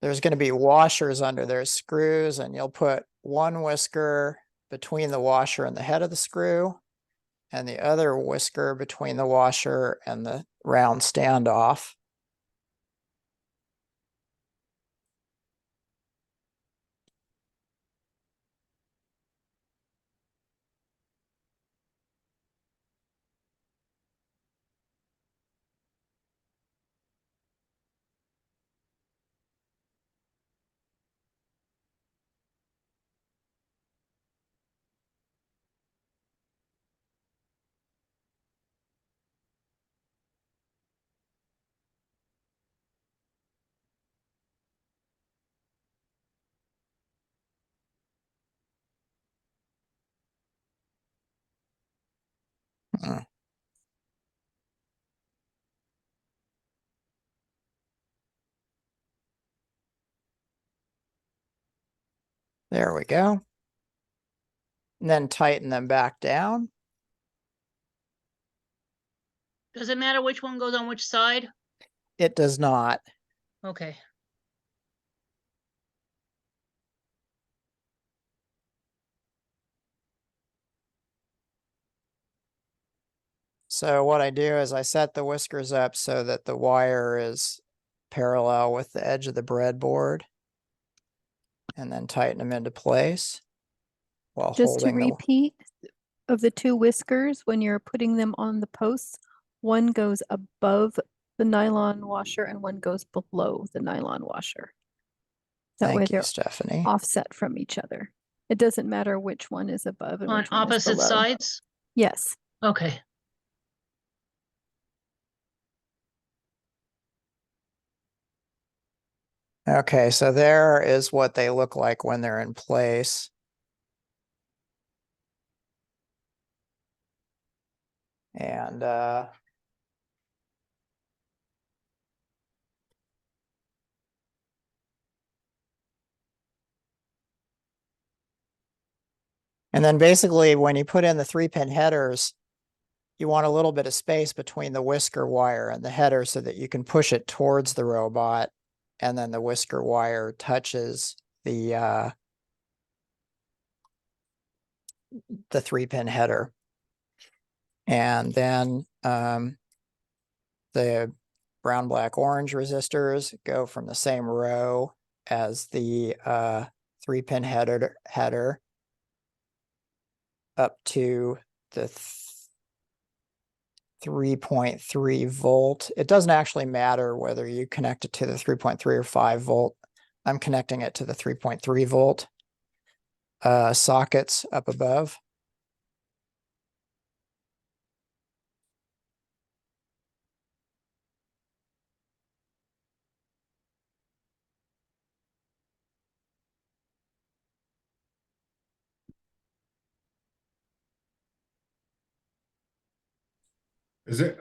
there's going to be washers under their screws, and you'll put one whisker between the washer and the head of the screw, and the other whisker between the washer and the round standoff. Mm. There we go. And then tighten them back down. Does it matter which one goes on which side? It does not. Okay. So what I do is I set the whiskers up so that the wire is parallel with the edge of the breadboard, and then tighten them into place while Just to holding the. repeat, of the 2 whiskers, when you're putting them on the posts, one goes above the nylon washer and one goes below the nylon washer. That way Thank you, they're Stephanie. offset from each other. It doesn't matter which one is above and On which one is opposite below. sides? Yes. Okay. Okay, so there is what they look like when they're in place. And then basically when you put in the 3-pin headers, you want a little bit of space between the whisker wire and the header so that you can push it towards the robot, and then the whisker wire touches the 3-pin header. And then the brown, black, orange resistors go from the same row as the 3-pin header up to the 3.3 volt. It doesn't actually matter whether you connect it to the 3.3 or 5 volt. I'm connecting it to the 3.3 volt sockets up above.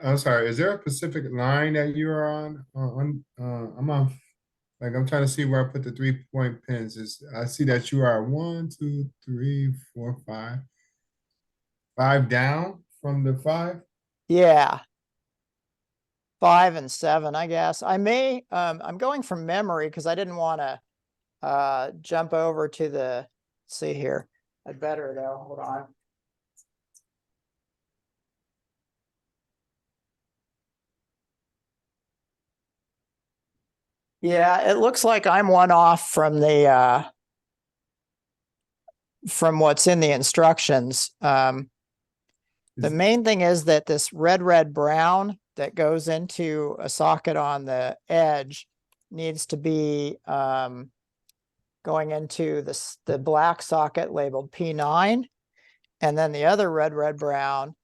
I'm sorry, is there a specific line that you're on? I'm on, like, I'm trying to see where I put the 3-point pins. I see that you are 1, 2, 3, 4, 5. 5 down from the 5? Yeah. 5 and 7, I guess. I may, I'm going from memory because I didn't want to jump over to the, see here. I'd better though, hold on. Yeah, it looks like I'm one off from the from what's in the instructions. The Is- main thing is that this red, brown that goes into a socket on the edge needs to be going into the black socket labeled P9. And then the other red, brown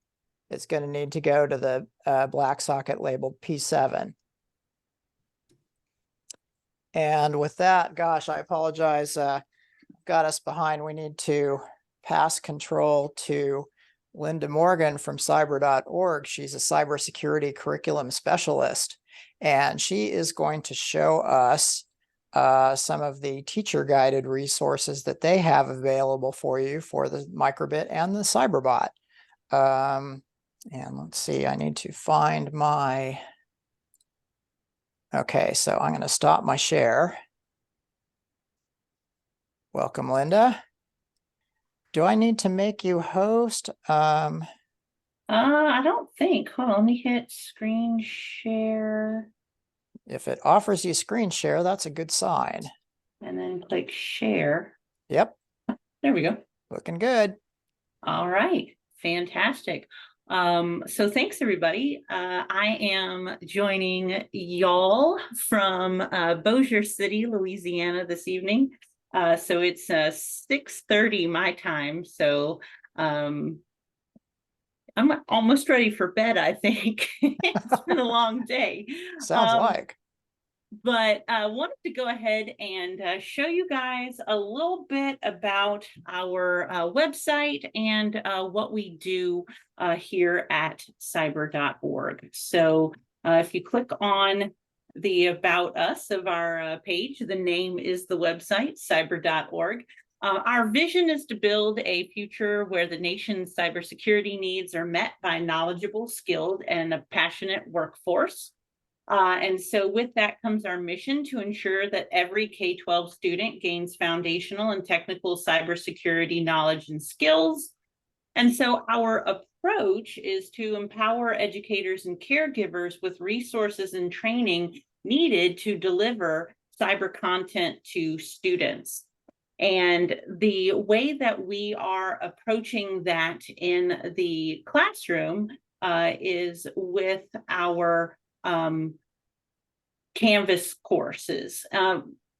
is going to need to go to the black socket labeled P7. And with that, gosh, I apologize, got us behind. We need to pass control to Linda Morgan from cyber.org. She's a cybersecurity curriculum specialist, and she is going to show us some of the teacher guided resources that they have available for you for the microbit and the cyberbot. And let's see, I need to find my, okay, so I'm going to stop my share. Welcome, Linda. Do I need to make you host? I don't think. Hold on, let me hit screen share If it offers you screen share, that's a good sign. and then click share. Yep, There we go. looking good. All right, fantastic. So thanks everybody. I am joining y'all from Bossier City, Louisiana this evening. So it's 6:30 my time. So I'm almost ready for bed, I think. It's been a long day. Sounds like. But I wanted to go ahead and show you guys a little bit about our website and what we do here at cyber.org. So if you click on the About Us of our page, the name is the website, cyber.org. Our vision is to build a future where the nation's cybersecurity needs are met by a knowledgeable, skilled, and a passionate workforce. And so with that comes our mission to ensure that every K-12 student gains foundational and technical cybersecurity knowledge and skills. And so our approach is to empower educators and caregivers with resources and training needed to deliver cyber content to students. And the way that we are approaching that in the classroom is with our Canvas courses.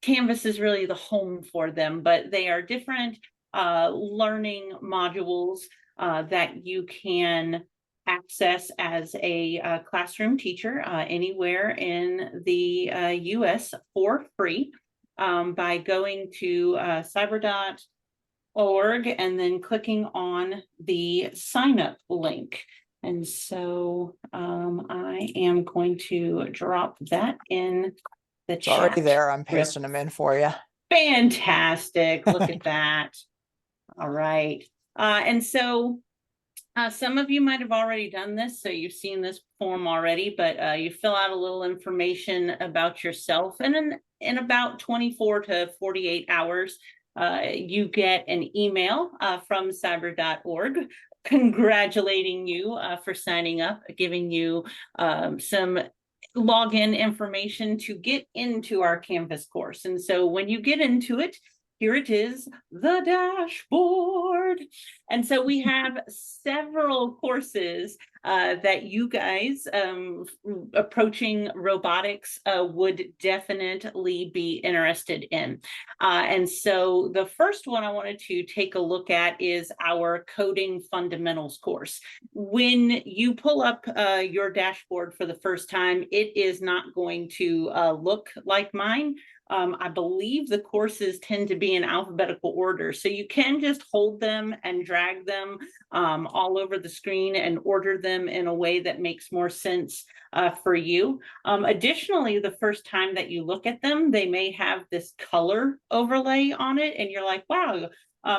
Canvas is really the home for them, but they are different learning modules that you can access as a classroom teacher anywhere in the US for free by going to cyber.org and then clicking on the sign up link. And so I am going to drop that in the It's chat. already there. I'm pasting them in for you. Fantastic. Look at that. All right. And so some of you might have already done this, so you've seen this form already, but you fill out a little information about yourself, and in about 24 to 48 hours, you get an email from cyber.org congratulating you for signing up, giving you some login information to get into our Canvas course. And so when you get into it, here it is, the dashboard. And so we have several courses that you guys approaching robotics would definitely be interested in. And so the first one I wanted to take a look at is our coding fundamentals course. When you pull up your dashboard for the first time, it is not going to look like mine. I believe the courses tend to be in alphabetical order, so you can just hold them and drag them all over the screen and order them in a way that makes more sense for you. Additionally, the first time that you look at them, they may have this color overlay on it, and you're like, wow,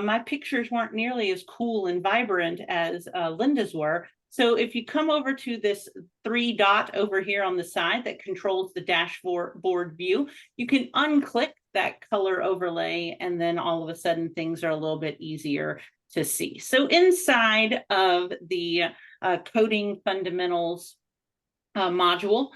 my pictures weren't nearly as cool and vibrant as Linda's were. So if you come over to this 3 dot over here on the side that controls the dashboard view, you can unclick that color overlay, and then all of a sudden things are a little bit easier to see. So inside of the coding fundamentals module,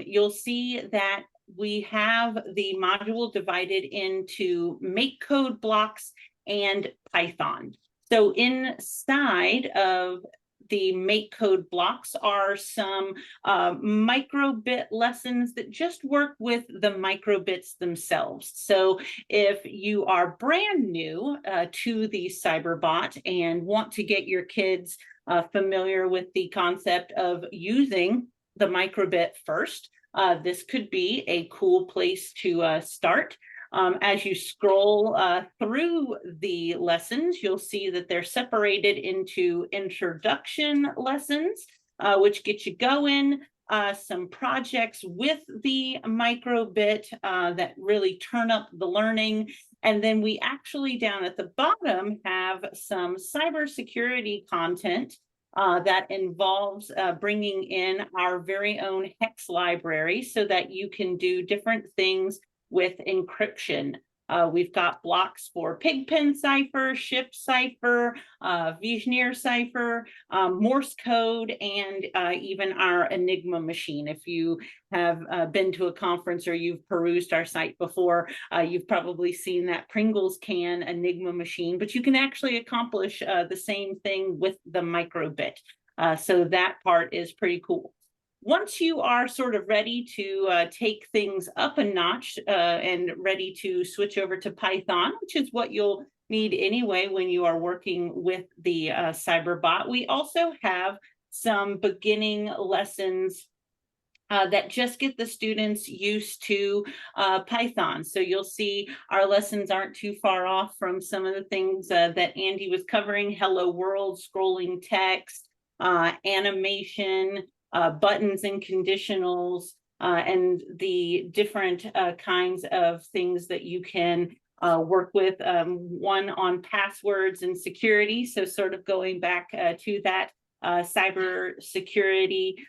you'll see that we have the module divided into MakeCode blocks and Python. So inside of the MakeCode blocks are some microbit lessons that just work with the microbits themselves. So if you are brand new to the Cyberbot and want to get your kids familiar with the concept of using the microbit first, this could be a cool place to start. As you scroll through the lessons, you'll see that they're separated into introduction lessons, which get you going, some projects with the microbit that really turn up the learning. And then we actually down at the bottom have some cybersecurity content that involves bringing in our very own hex library so that you can do different things with encryption. We've got blocks for Pigpen cipher, Shift cipher, Vigenère cipher, Morse code, and even our Enigma machine. If you have been to a conference or you've perused our site before, you've probably seen that Pringles can Enigma machine, but you can actually accomplish the same thing with the microbit. So that part is pretty cool. Once you are sort of ready to take things up a notch and ready to switch over to Python, which is what you'll need anyway when you are working with the Cyberbot, we also have some beginning lessons that just get the students used to Python. So you'll see our lessons aren't too far off from some of the things that Andy was covering: hello world, scrolling text, animation, buttons and conditionals, and the different kinds of things that you can work with. One on passwords and security. So sort of going back to that cyber security.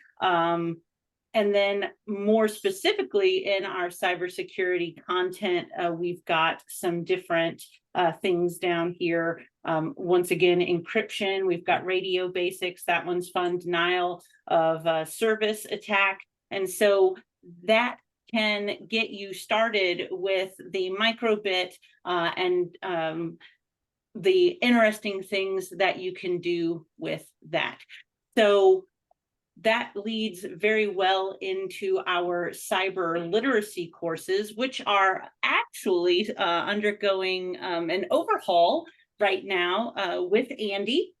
And then more specifically in our cybersecurity content, we've got some different things down here. Once again, encryption, we've got radio basics, that one's fun, denial of service attack. And so that can get you started with the microbit and the interesting things that you can do with that. So that leads very well into our cyber literacy courses, which are actually undergoing an overhaul right now with Andy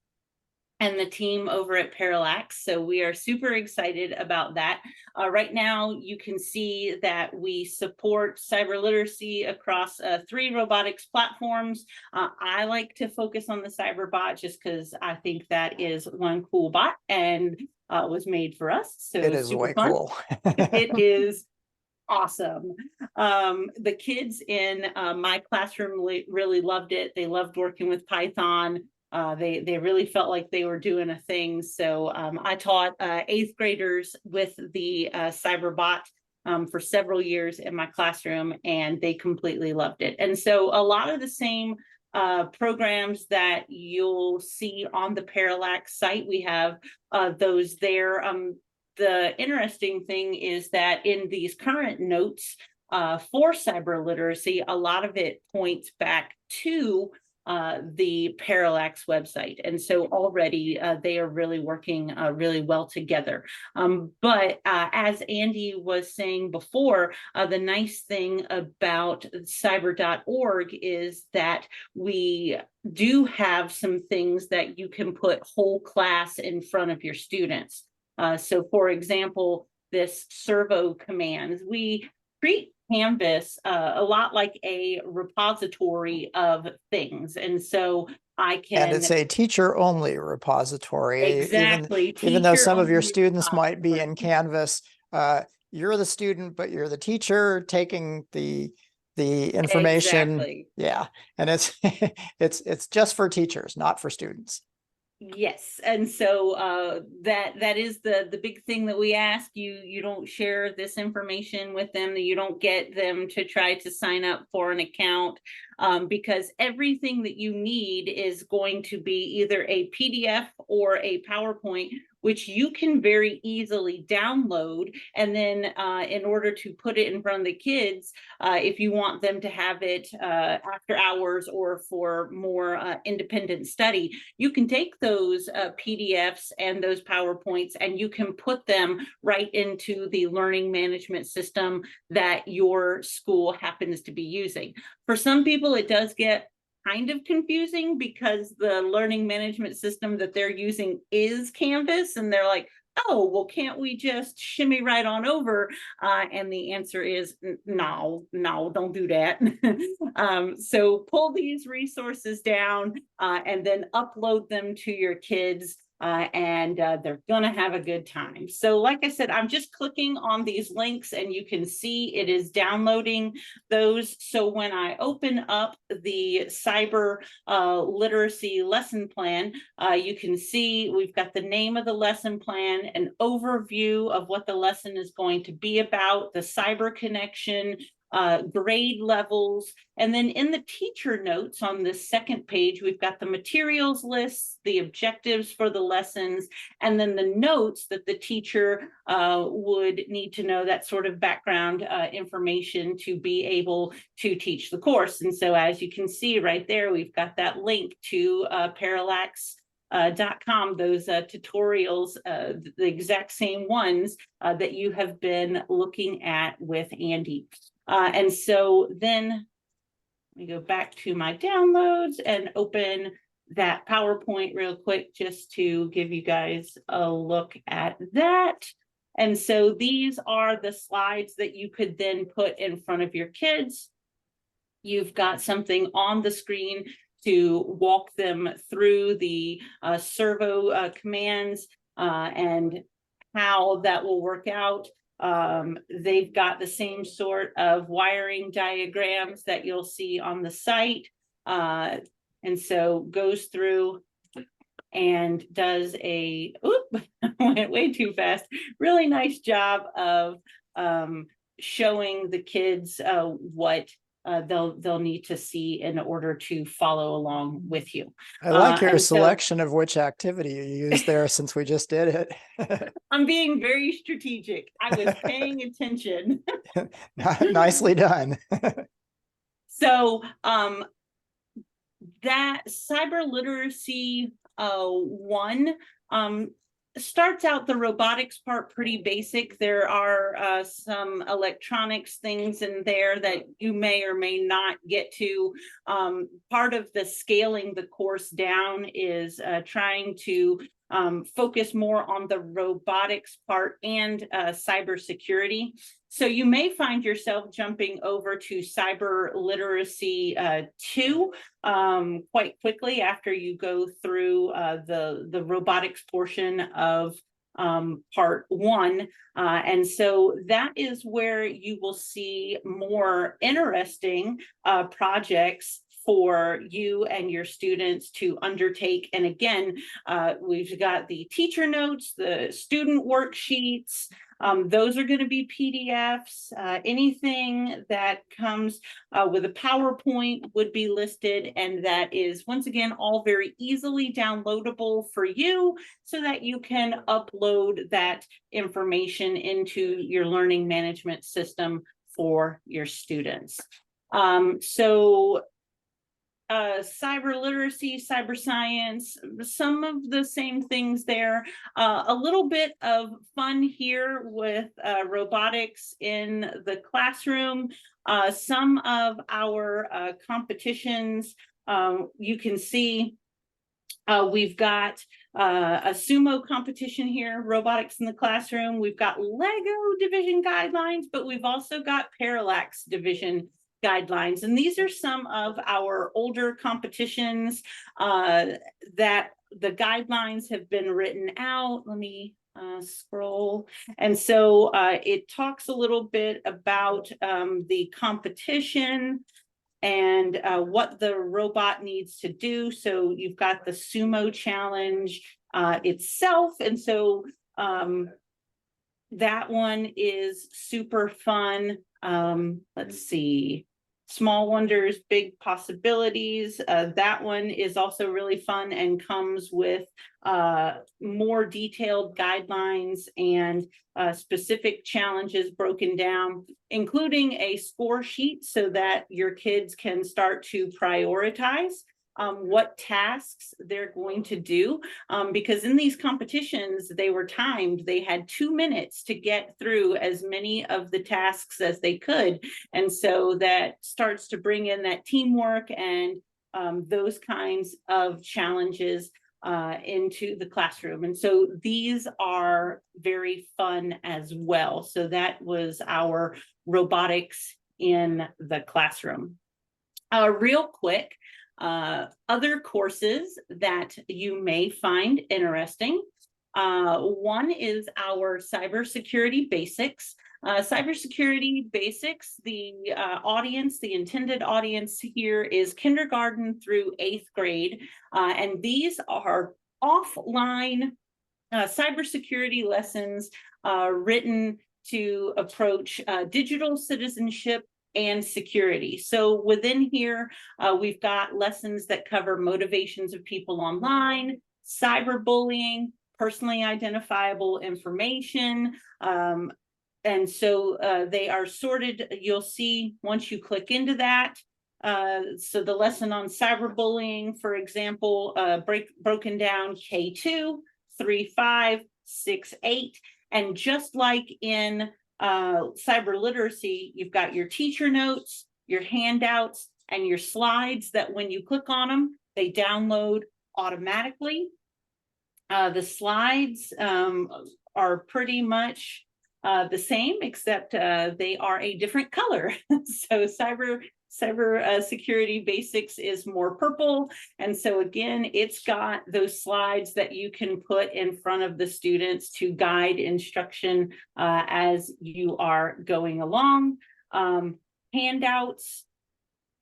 and the team over at Parallax. So we are super excited about that. Right now, you can see that we support cyber literacy across 3 robotics platforms. I like to focus on the Cyberbot just because I think that is one cool bot and was made for us. So It is super way fun. cool. It is awesome. The kids in my classroom really loved it. They loved working with Python. They really felt like they were doing a thing. So I taught 8th graders with the Cyberbot for several years in my classroom, and they completely loved it. And so a lot of the same programs that you'll see on the Parallax site, we have those there. The interesting thing is that in these current notes for cyber literacy, a lot of it points back to the Parallax website. And so already they are really working really well together. But as Andy was saying before, the nice thing about cyber.org is that we do have some things that you can put whole class in front of your students. So for example, this servo commands, we treat Canvas a lot like a repository of things. And so I can— And it's a teacher only repository. Exactly. Even though some of your teacher-only students might be in repository. Canvas, you're the student, but you're the teacher taking the information. Exactly. Yeah. And it's, it's just for teachers, not for students. Yes, and so that is the big thing that we ask you. You don't share this information with them, that you don't get them to try to sign up for an account, because everything that you need is going to be either a PDF or a PowerPoint, which you can very easily download. And then in order to put it in front of the kids, if you want them to have it after hours or for more independent study, you can take those PDFs and those PowerPoints and you can put them right into the learning management system that your school happens to be using. For some people, it does get kind of confusing because the learning management system that they're using is Canvas, and they're like, oh, well, can't we just shimmy right on over? And the answer is no, don't do that. So pull these resources down and then upload them to your kids. And they're gonna have a good time. So like I said, I'm just clicking on these links and you can see it is downloading those. So when I open up the cyber literacy lesson plan, you can see we've got the name of the lesson plan, an overview of what the lesson is going to be about, the cyber connection, grade levels, and then in the teacher notes on this second page, we've got the materials lists, the objectives for the lessons, and then the notes that the teacher would need to know, that sort of background information to be able to teach the course. And so as you can see right there, we've got that link to Parallax.com, those tutorials, the exact same ones that you have been looking at with Andy. And so then let me go back to my downloads and open that PowerPoint real quick just to give you guys a look at that. And so these are the slides that you could then put in front of your kids. You've got something on the screen to walk them through the servo commands and how that will work out. They've got the same sort of wiring diagrams that you'll see on the site. And so goes through and does a, went way too fast. Really nice job of showing the kids what they'll need to see in order to follow along with you. I like your and so- selection of which activity you used there since we just did it. I'm being very strategic. I was paying attention. Nicely done. So that cyber literacy one starts out the robotics part pretty basic. There are some electronics things in there that you may or may not get to. Part of the scaling the course down is trying to focus more on the robotics part and cybersecurity. So you may find yourself jumping over to cyber literacy 2 quite quickly after you go through the robotics portion of part 1. And so that is where you will see more interesting projects for you and your students to undertake. And again, we've got the teacher notes, the student worksheets. Those are going to be PDFs. Anything that comes with a PowerPoint would be listed. And that is, once again, all very easily downloadable for you so that you can upload that information into your learning management system for your students. Cyber literacy, cyber science, some of the same things there. A little bit of fun here with robotics in the classroom. Some of our competitions, you can see we've got a sumo competition here, robotics in the classroom. We've got Lego division guidelines, but we've also got Parallax division guidelines. And these are some of our older competitions that the guidelines have been written out. Let me scroll. And so it talks a little bit about the competition. and what the robot needs to do. So you've got the sumo challenge itself. And so that one is super fun. Let's see. Small Wonders, Big Possibilities. That one is also really fun and comes with more detailed guidelines and specific challenges broken down, including a score sheet so that your kids can start to prioritize what tasks they're going to do. Because in these competitions, they were timed. They had 2 minutes to get through as many of the tasks as they could. And so that starts to bring in that teamwork and those kinds of challenges into the classroom. And so these are very fun as well. So that was our robotics in the classroom. Real quick, other courses that you may find interesting. One is our cybersecurity basics. Cybersecurity basics, the audience, the intended audience here is kindergarten through 8th grade. And these are offline cybersecurity lessons written to approach digital citizenship and security. So within here, we've got lessons that cover motivations of people online, cyberbullying, personally identifiable information. And so they are sorted. You'll see once you click into that. So the lesson on cyberbullying, for example, broken down K2, 3, 5, 6, 8. And just like in cyber literacy, you've got your teacher notes, your handouts, and your slides that when you click on them, they download automatically. The slides are pretty much the same, except they are a different color. So cyber security basics is more purple. And so again, it's got those slides that you can put in front of the students to guide instruction as you are going along. Handouts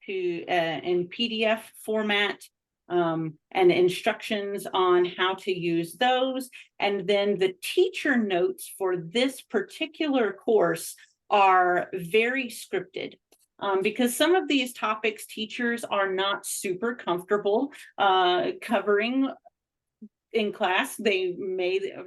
in PDF format. And instructions on how to use those. And then the teacher notes for this particular course are very scripted. Because some of these topics teachers are not super comfortable covering in class.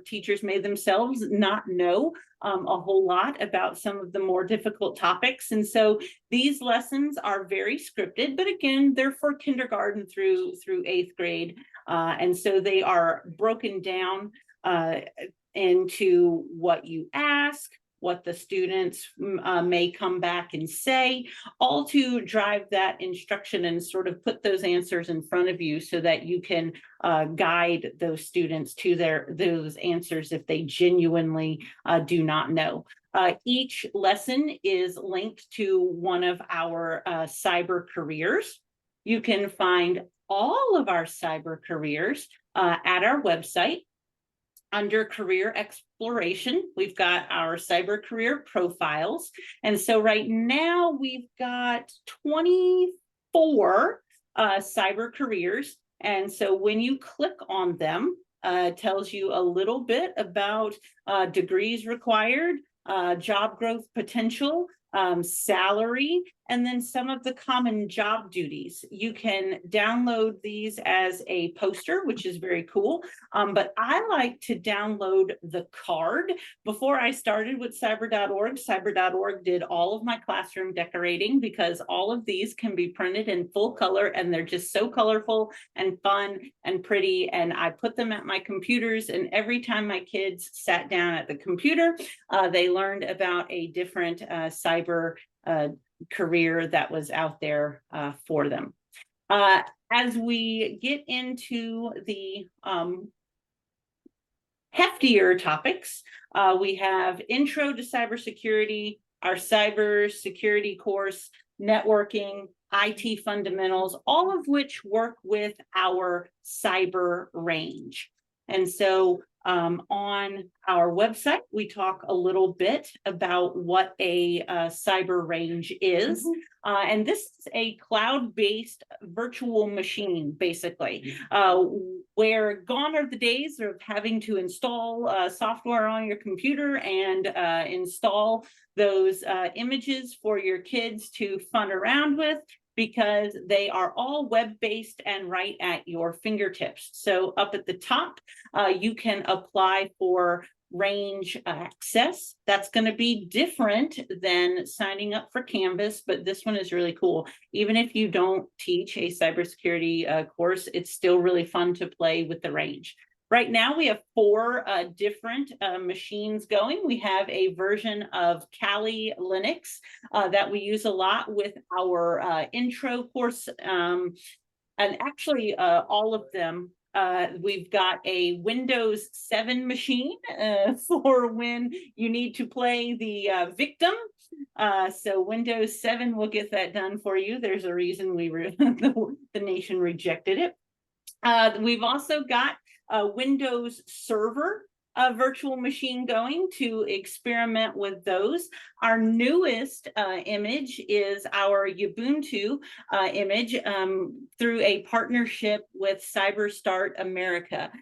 Teachers may themselves not know a whole lot about some of the more difficult topics. And so these lessons are very scripted, but again, they're for kindergarten through 8th grade. And so they are broken down into what you ask, what the students may come back and say, all to drive that instruction and sort of put those answers in front of you so that you can guide those students to those answers if they genuinely do not know. Each lesson is linked to one of our cyber careers. You can find all of our cyber careers at our website. Under career exploration, we've got our cyber career profiles. And so right now we've got 24 cyber careers. And so when you click on them, it tells you a little bit about degrees required, job growth potential, salary, and then some of the common job duties. You can download these as a poster, which is very cool. But I like to download the card. Before I started with cyber.org, cyber.org did all of my classroom decorating because all of these can be printed in full color and they're just so colorful and fun and pretty. And I put them at my computers, and every time my kids sat down at the computer, they learned about a different cyber career that was out there for them. As we get into the heftier topics, we have Intro to Cybersecurity, our cybersecurity course, networking, IT fundamentals, all of which work with our cyber range. And so On our website, we talk a little bit about what a cyber range is. And this is a cloud-based virtual machine, basically, where gone are the days of having to install software on your computer and install those images for your kids to fun around with, because they are all web-based and right at your fingertips. So up at the top, you can apply for range access. That's going to be different than signing up for Canvas, but this one is really cool. Even if you don't teach a cybersecurity course, it's still really fun to play with the range. Right now, we have 4 different machines going. We have a version of Kali Linux that we use a lot with our intro course. And actually, all of them, we've got a Windows 7 machine for when you need to play the victim. So Windows 7 will get that done for you. There's a reason the nation rejected it. We've also got a Windows Server virtual machine going to experiment with those. Our newest image is our Ubuntu image through a partnership with CyberStart America.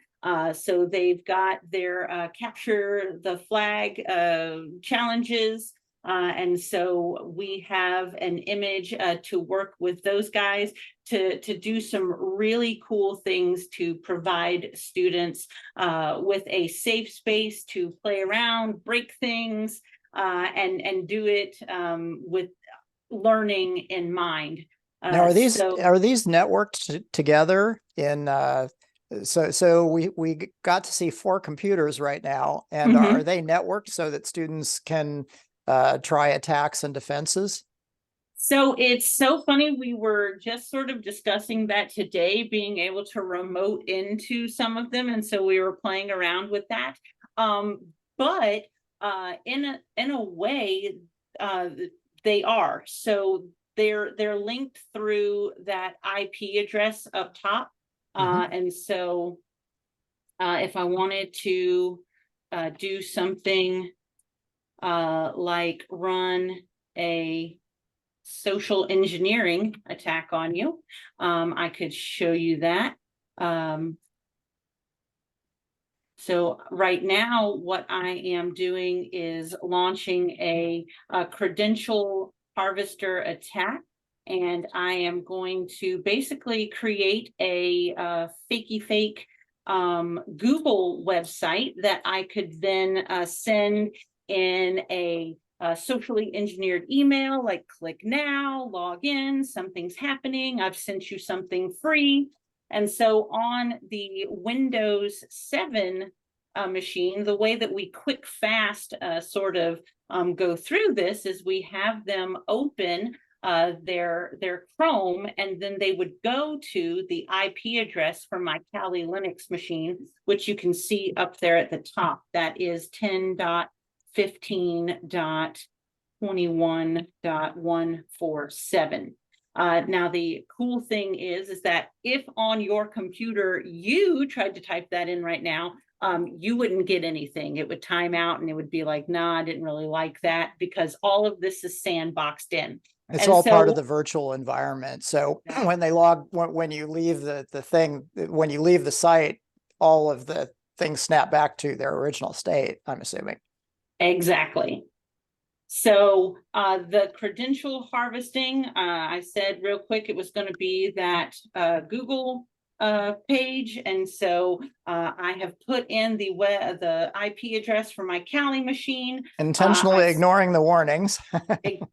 So they've got their capture the flag challenges. And so we have an image to work with those guys to do some really cool things to provide students with a safe space to play around, break things, and do it with learning in mind. Now, are these networked together in so we got to see 4 computers right now, and are they networked so that students can try attacks and defenses? So it's so funny. We were just sort of discussing that today, being able to remote into some of them. And so we were playing around with that. But in a way, they are. So they're linked through that IP address up top. And so if I wanted to do something like run a social engineering attack on you, I could show you that. So right now, what I am doing is launching a credential harvester attack, and I am going to basically create a fakey fake Google website that I could then send in a socially engineered email, like click now, log in, something's happening, I've sent you something free. And so on the Windows 7 machine, the way that we quick fast sort of go through this is we have them open their Chrome, and then they would go to the IP address for my Kali Linux machine, which you can see up there at the top. That is 10.15.21.147. Now, the cool thing is that if on your computer you tried to type that in right now, you wouldn't get anything. It would time out and it would be like, nah, I didn't really like that, because all of this is sandboxed in. It's all part of the virtual environment. So when they when you leave when you leave the site, all of the things snap back to their original state, I'm assuming. Exactly. So the credential harvesting, I said real quick, it was going to be that Google page. And so I have put in the IP address for my Kali machine. Intentionally ignoring the warnings.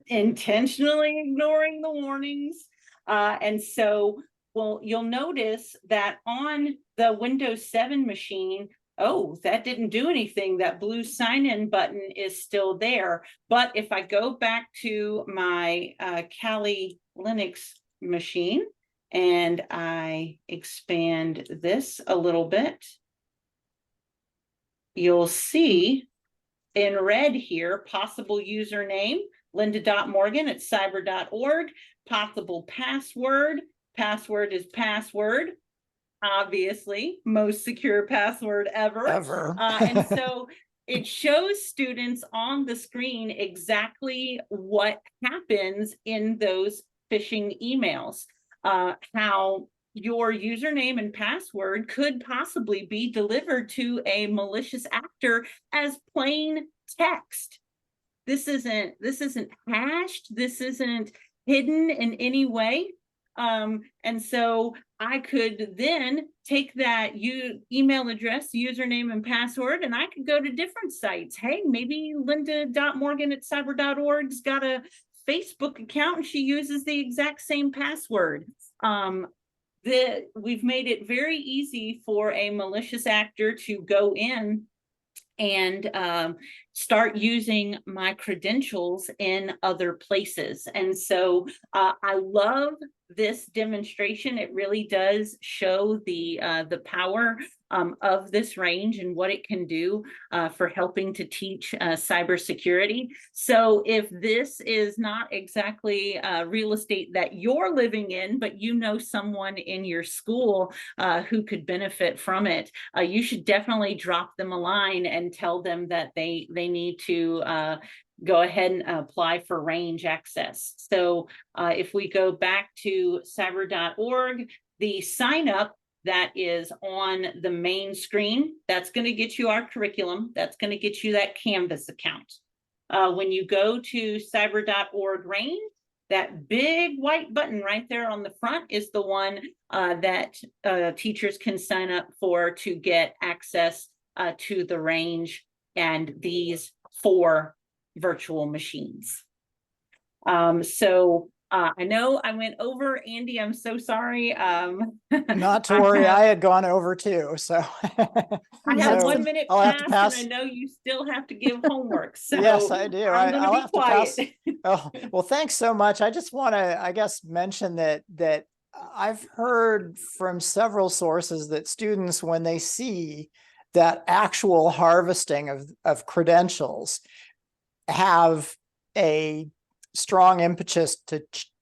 Intentionally ignoring the warnings. And so, well, you'll notice that on the Windows 7 machine, oh, that didn't do anything. That blue sign-in button is still there. But if I go back to my Kali Linux machine and I expand this a little bit, you'll see in red here, possible username, linda.morgan@cyber.org, possible password is password. obviously, most secure password ever. Ever. And so it shows students on the screen exactly what happens in those phishing emails, how your username and password could possibly be delivered to a malicious actor as plain text. This isn't hashed. This isn't hidden in any way. And so I could then take that email address, username, and password, and I could go to different sites. Hey, maybe Linda.Morgan@cyber.org's got a Facebook account and she uses the exact same password. We've made it very easy for a malicious actor to go in and start using my credentials in other places. And so I love this demonstration. It really does show the power of this range and what it can do for helping to teach cybersecurity. So if this is not exactly real estate that you're living in, but you know someone in your school who could benefit from it, you should definitely drop them a line and tell them that they need to go ahead and apply for range access. So if we go back to cyber.org, the sign up that is on the main screen, that's going to get you our curriculum. That's going to get you that Canvas account. When you go to cyber.org range, that big white button right there on the front is the one that teachers can sign up for to get access to the range and these 4 virtual machines. So I know I went over, Andy, I'm so sorry. Not to worry, I had gone over too, so. I have So 1 minute I'll have to past, pass. and I know you still have to give homework, so. Yes, I do. I'm gonna I'll be have to quiet. pass. Oh, well, thanks so much. I just want to, I guess, mention that I've heard from several sources that students, when they see that actual harvesting of credentials, have a strong impetus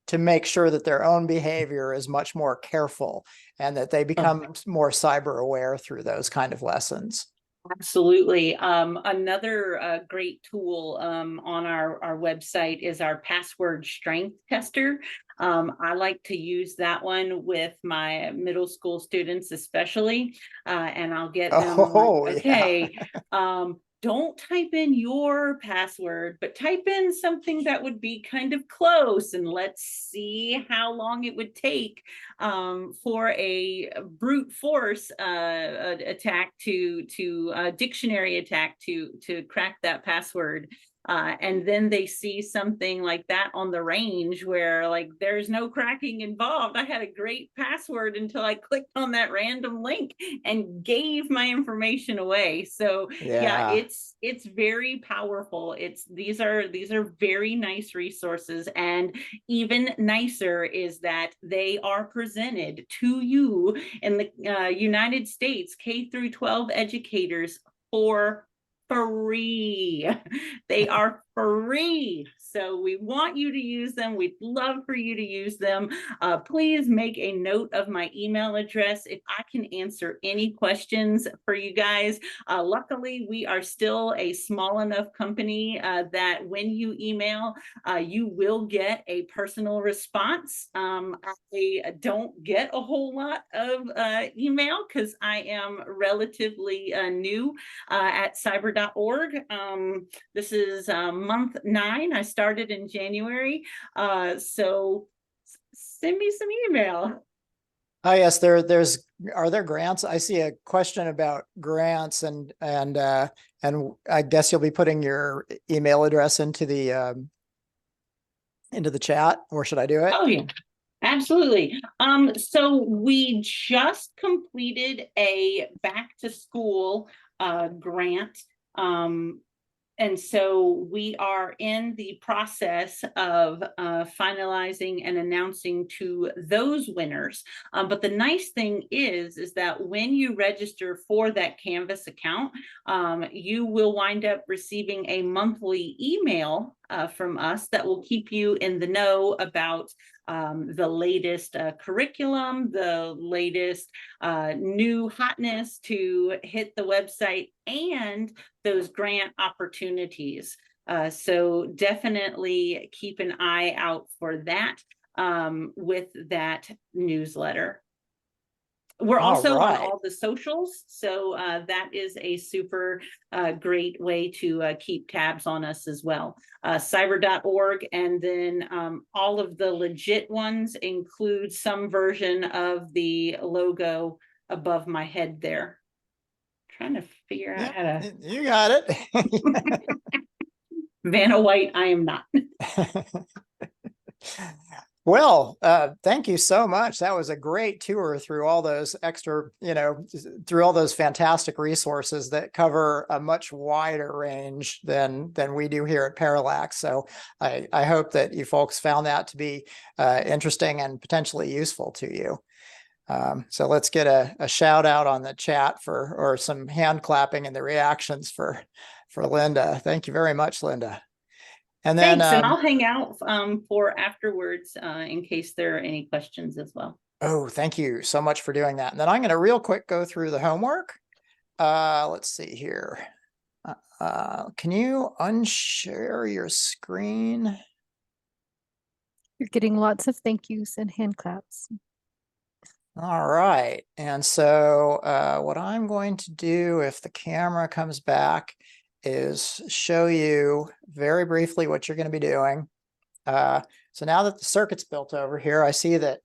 to make sure that their own behavior is much more careful and that they become more cyber aware through those kind of lessons. Absolutely. Another great tool on our website is our password strength tester. I like to use that one with my middle school students, especially, and I'll get them like, okay, don't type in your password, but type in something that would be kind of close, and let's see how long it would take for a brute force attack dictionary attack to crack that password. And then they see something like that on the range where like there's no cracking involved. I had a great password until I clicked on that random link and gave my information away. So yeah, it's very powerful. These are very nice resources, and even nicer is that they are presented to you in the United States K-12 educators for free. They are free. So we want you to use them. We'd love for you to use them. Please make a note of my email address if I can answer any questions for you guys. Luckily, we are still a small enough company that when you email, you will get a personal response. I don't get a whole lot of email because I am relatively new at cyber.org. This is month 9. I started in January. So send me some email. Oh yes, are there grants? I see a question about grants, and I guess you'll be putting your email address into the chat, or should I do it? Oh yeah, absolutely. So we just completed a back to school grant. And so we are in the process of finalizing and announcing to those winners. But the nice thing is that when you register for that Canvas account, you will wind up receiving a monthly email from us that will keep you in the know about the latest curriculum, the latest new hotness to hit the website, and those grant opportunities. So definitely keep an eye out for that with that newsletter. We're All also on right. all the socials, so that is a super great way to keep tabs on us as well. Cyber.org, and then all of the legit ones include some version of the logo above my head there. Trying to figure out how to. You got it. Vanna White, I am not. Well, thank you so much. That was a great tour through all those extra, through all those fantastic resources that cover a much wider range than we do here at Parallax. So I hope that you folks found that to be interesting and potentially useful to you. So let's get a shout out on the chat or some hand clapping and the reactions for Linda. Thank you very much, Linda. And then, thanks, and I'll hang out for afterwards in case there are any questions as well. Oh, thank you so much for doing that. And then I'm going to real quick go through the homework. Let's see here. Can you unshare your screen? You're getting lots of thank yous and hand claps. All right. And so what I'm going to do, if the camera comes back, is show you very briefly what you're going to be doing. So now that the circuit's built over here, I see that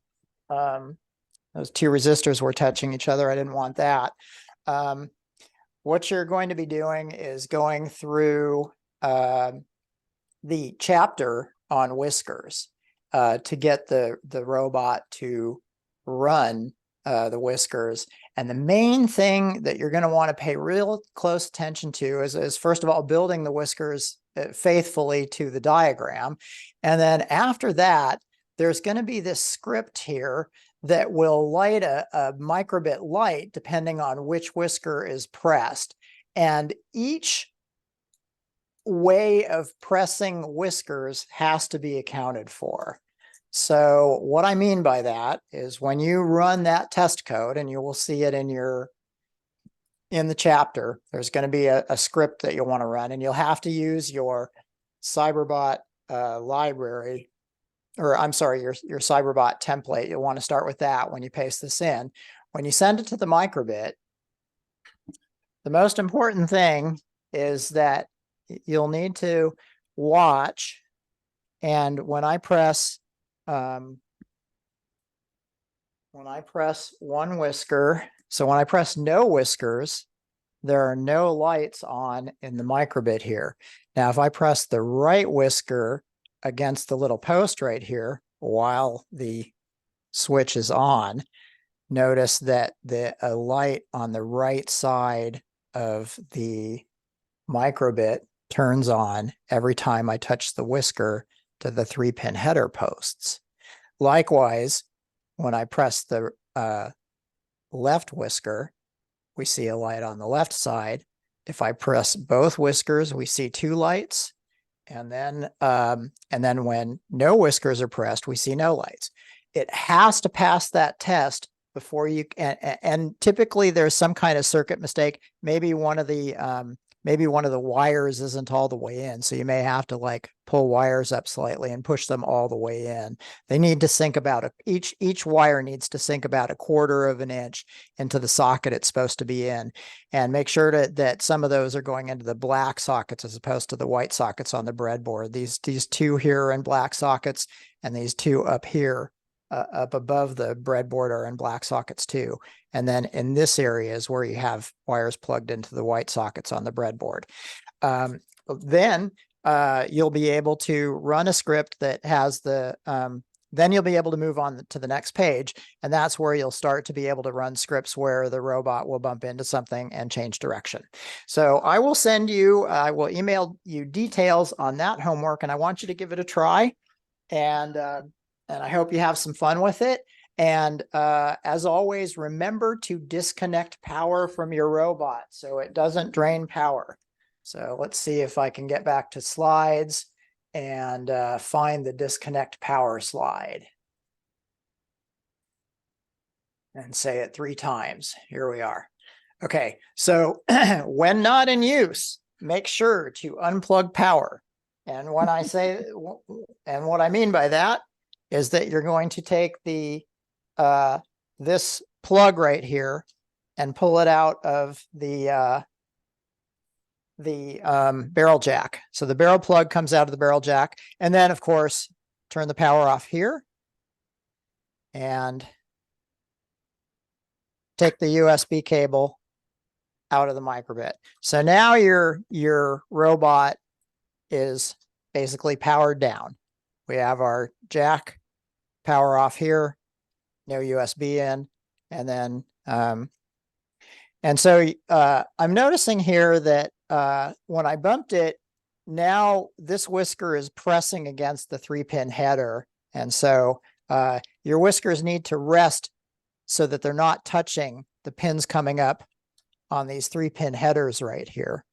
those two resistors were touching each other. I didn't want that. What you're going to be doing is going through the chapter on whiskers to get the robot to run the whiskers. And the main thing that you're going to want to pay real close attention to is first of all, building the whiskers faithfully to the diagram. And then after that, there's going to be this script here that will light a microbit light depending on which whisker is pressed. And each way of pressing whiskers has to be accounted for. So what I mean by that is when you run that test code, and you will see it in the chapter, there's going to be a script that you'll want to run, and you'll have to use your Cyberbot library, or I'm sorry, your Cyberbot template. You'll want to start with that when you paste this in. When you send it to the microbit, the most important thing is that you'll need to watch, and when I press one whisker, so when I press no whiskers, there are no lights on in the microbit here. Now, if I press the right whisker against the little post right here while the switch is on, notice that a light on the right side of the microbit turns on every time I touch the whisker to the 3-pin header posts. Likewise, when I press the left whisker, we see a light on the left side. If I press both whiskers, we see 2 lights. And then when no whiskers are pressed, we see no lights. It has to pass that test before you, and typically there's some kind of circuit mistake. Maybe one of the wires isn't all the way in. So you may have to like pull wires up slightly and push them all the way in. They need to sink about each wire needs to sink about 1/4 of an inch into the socket it's supposed to be in. And make sure that some of those are going into the black sockets as opposed to the white sockets on the breadboard. These 2 here are in black sockets, and these 2 up here up above the breadboard are in black sockets too. And then in this area is where you have wires plugged into the white sockets on the breadboard. Then you'll be able to run a script that has then you'll be able to move on to the next page. And that's where you'll start to be able to run scripts where the robot will bump into something and change direction. So I will email you details on that homework, and I want you to give it a try. And I hope you have some fun with it. And as always, remember to disconnect power from your robot so it doesn't drain power. So let's see if I can get back to slides and find the disconnect power slide. And say it 3 times. Here we are. Okay, so when not in use, make sure to unplug power. And when I say, and what I mean by that is that you're going to take the this plug right here and pull it out of the barrel jack. So the barrel plug comes out of the barrel jack, and then of course turn the power off here and take the USB cable out of the microbit. So now your robot is basically powered down. We have our jack power off here, no USB in, and then and so I'm noticing here that when I bumped it, now this whisker is pressing against the 3-pin header, and so your whiskers need to rest so that they're not touching the pins coming up on these 3-pin headers right here.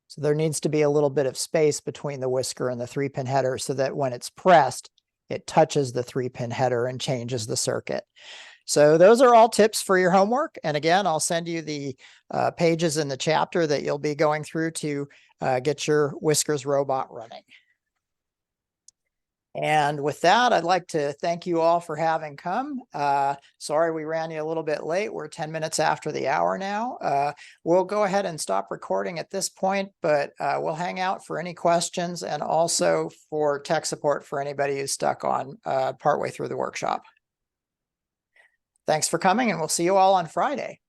So there needs to be a little bit of space between the whisker and the 3-pin header so that when it's pressed, it touches the 3-pin header and changes the circuit. So those are all tips for your homework. And again, I'll send you the pages in the chapter that you'll be going through to get your whiskers robot running. And with that, I'd like to thank you all for having come. Sorry we ran you a little bit late. We're 10 minutes after the hour now. We'll go ahead and stop recording at this point, but we'll hang out for any questions and also for tech support for anybody who's stuck on partway through the workshop. Thanks for coming, and we'll see you all on Friday.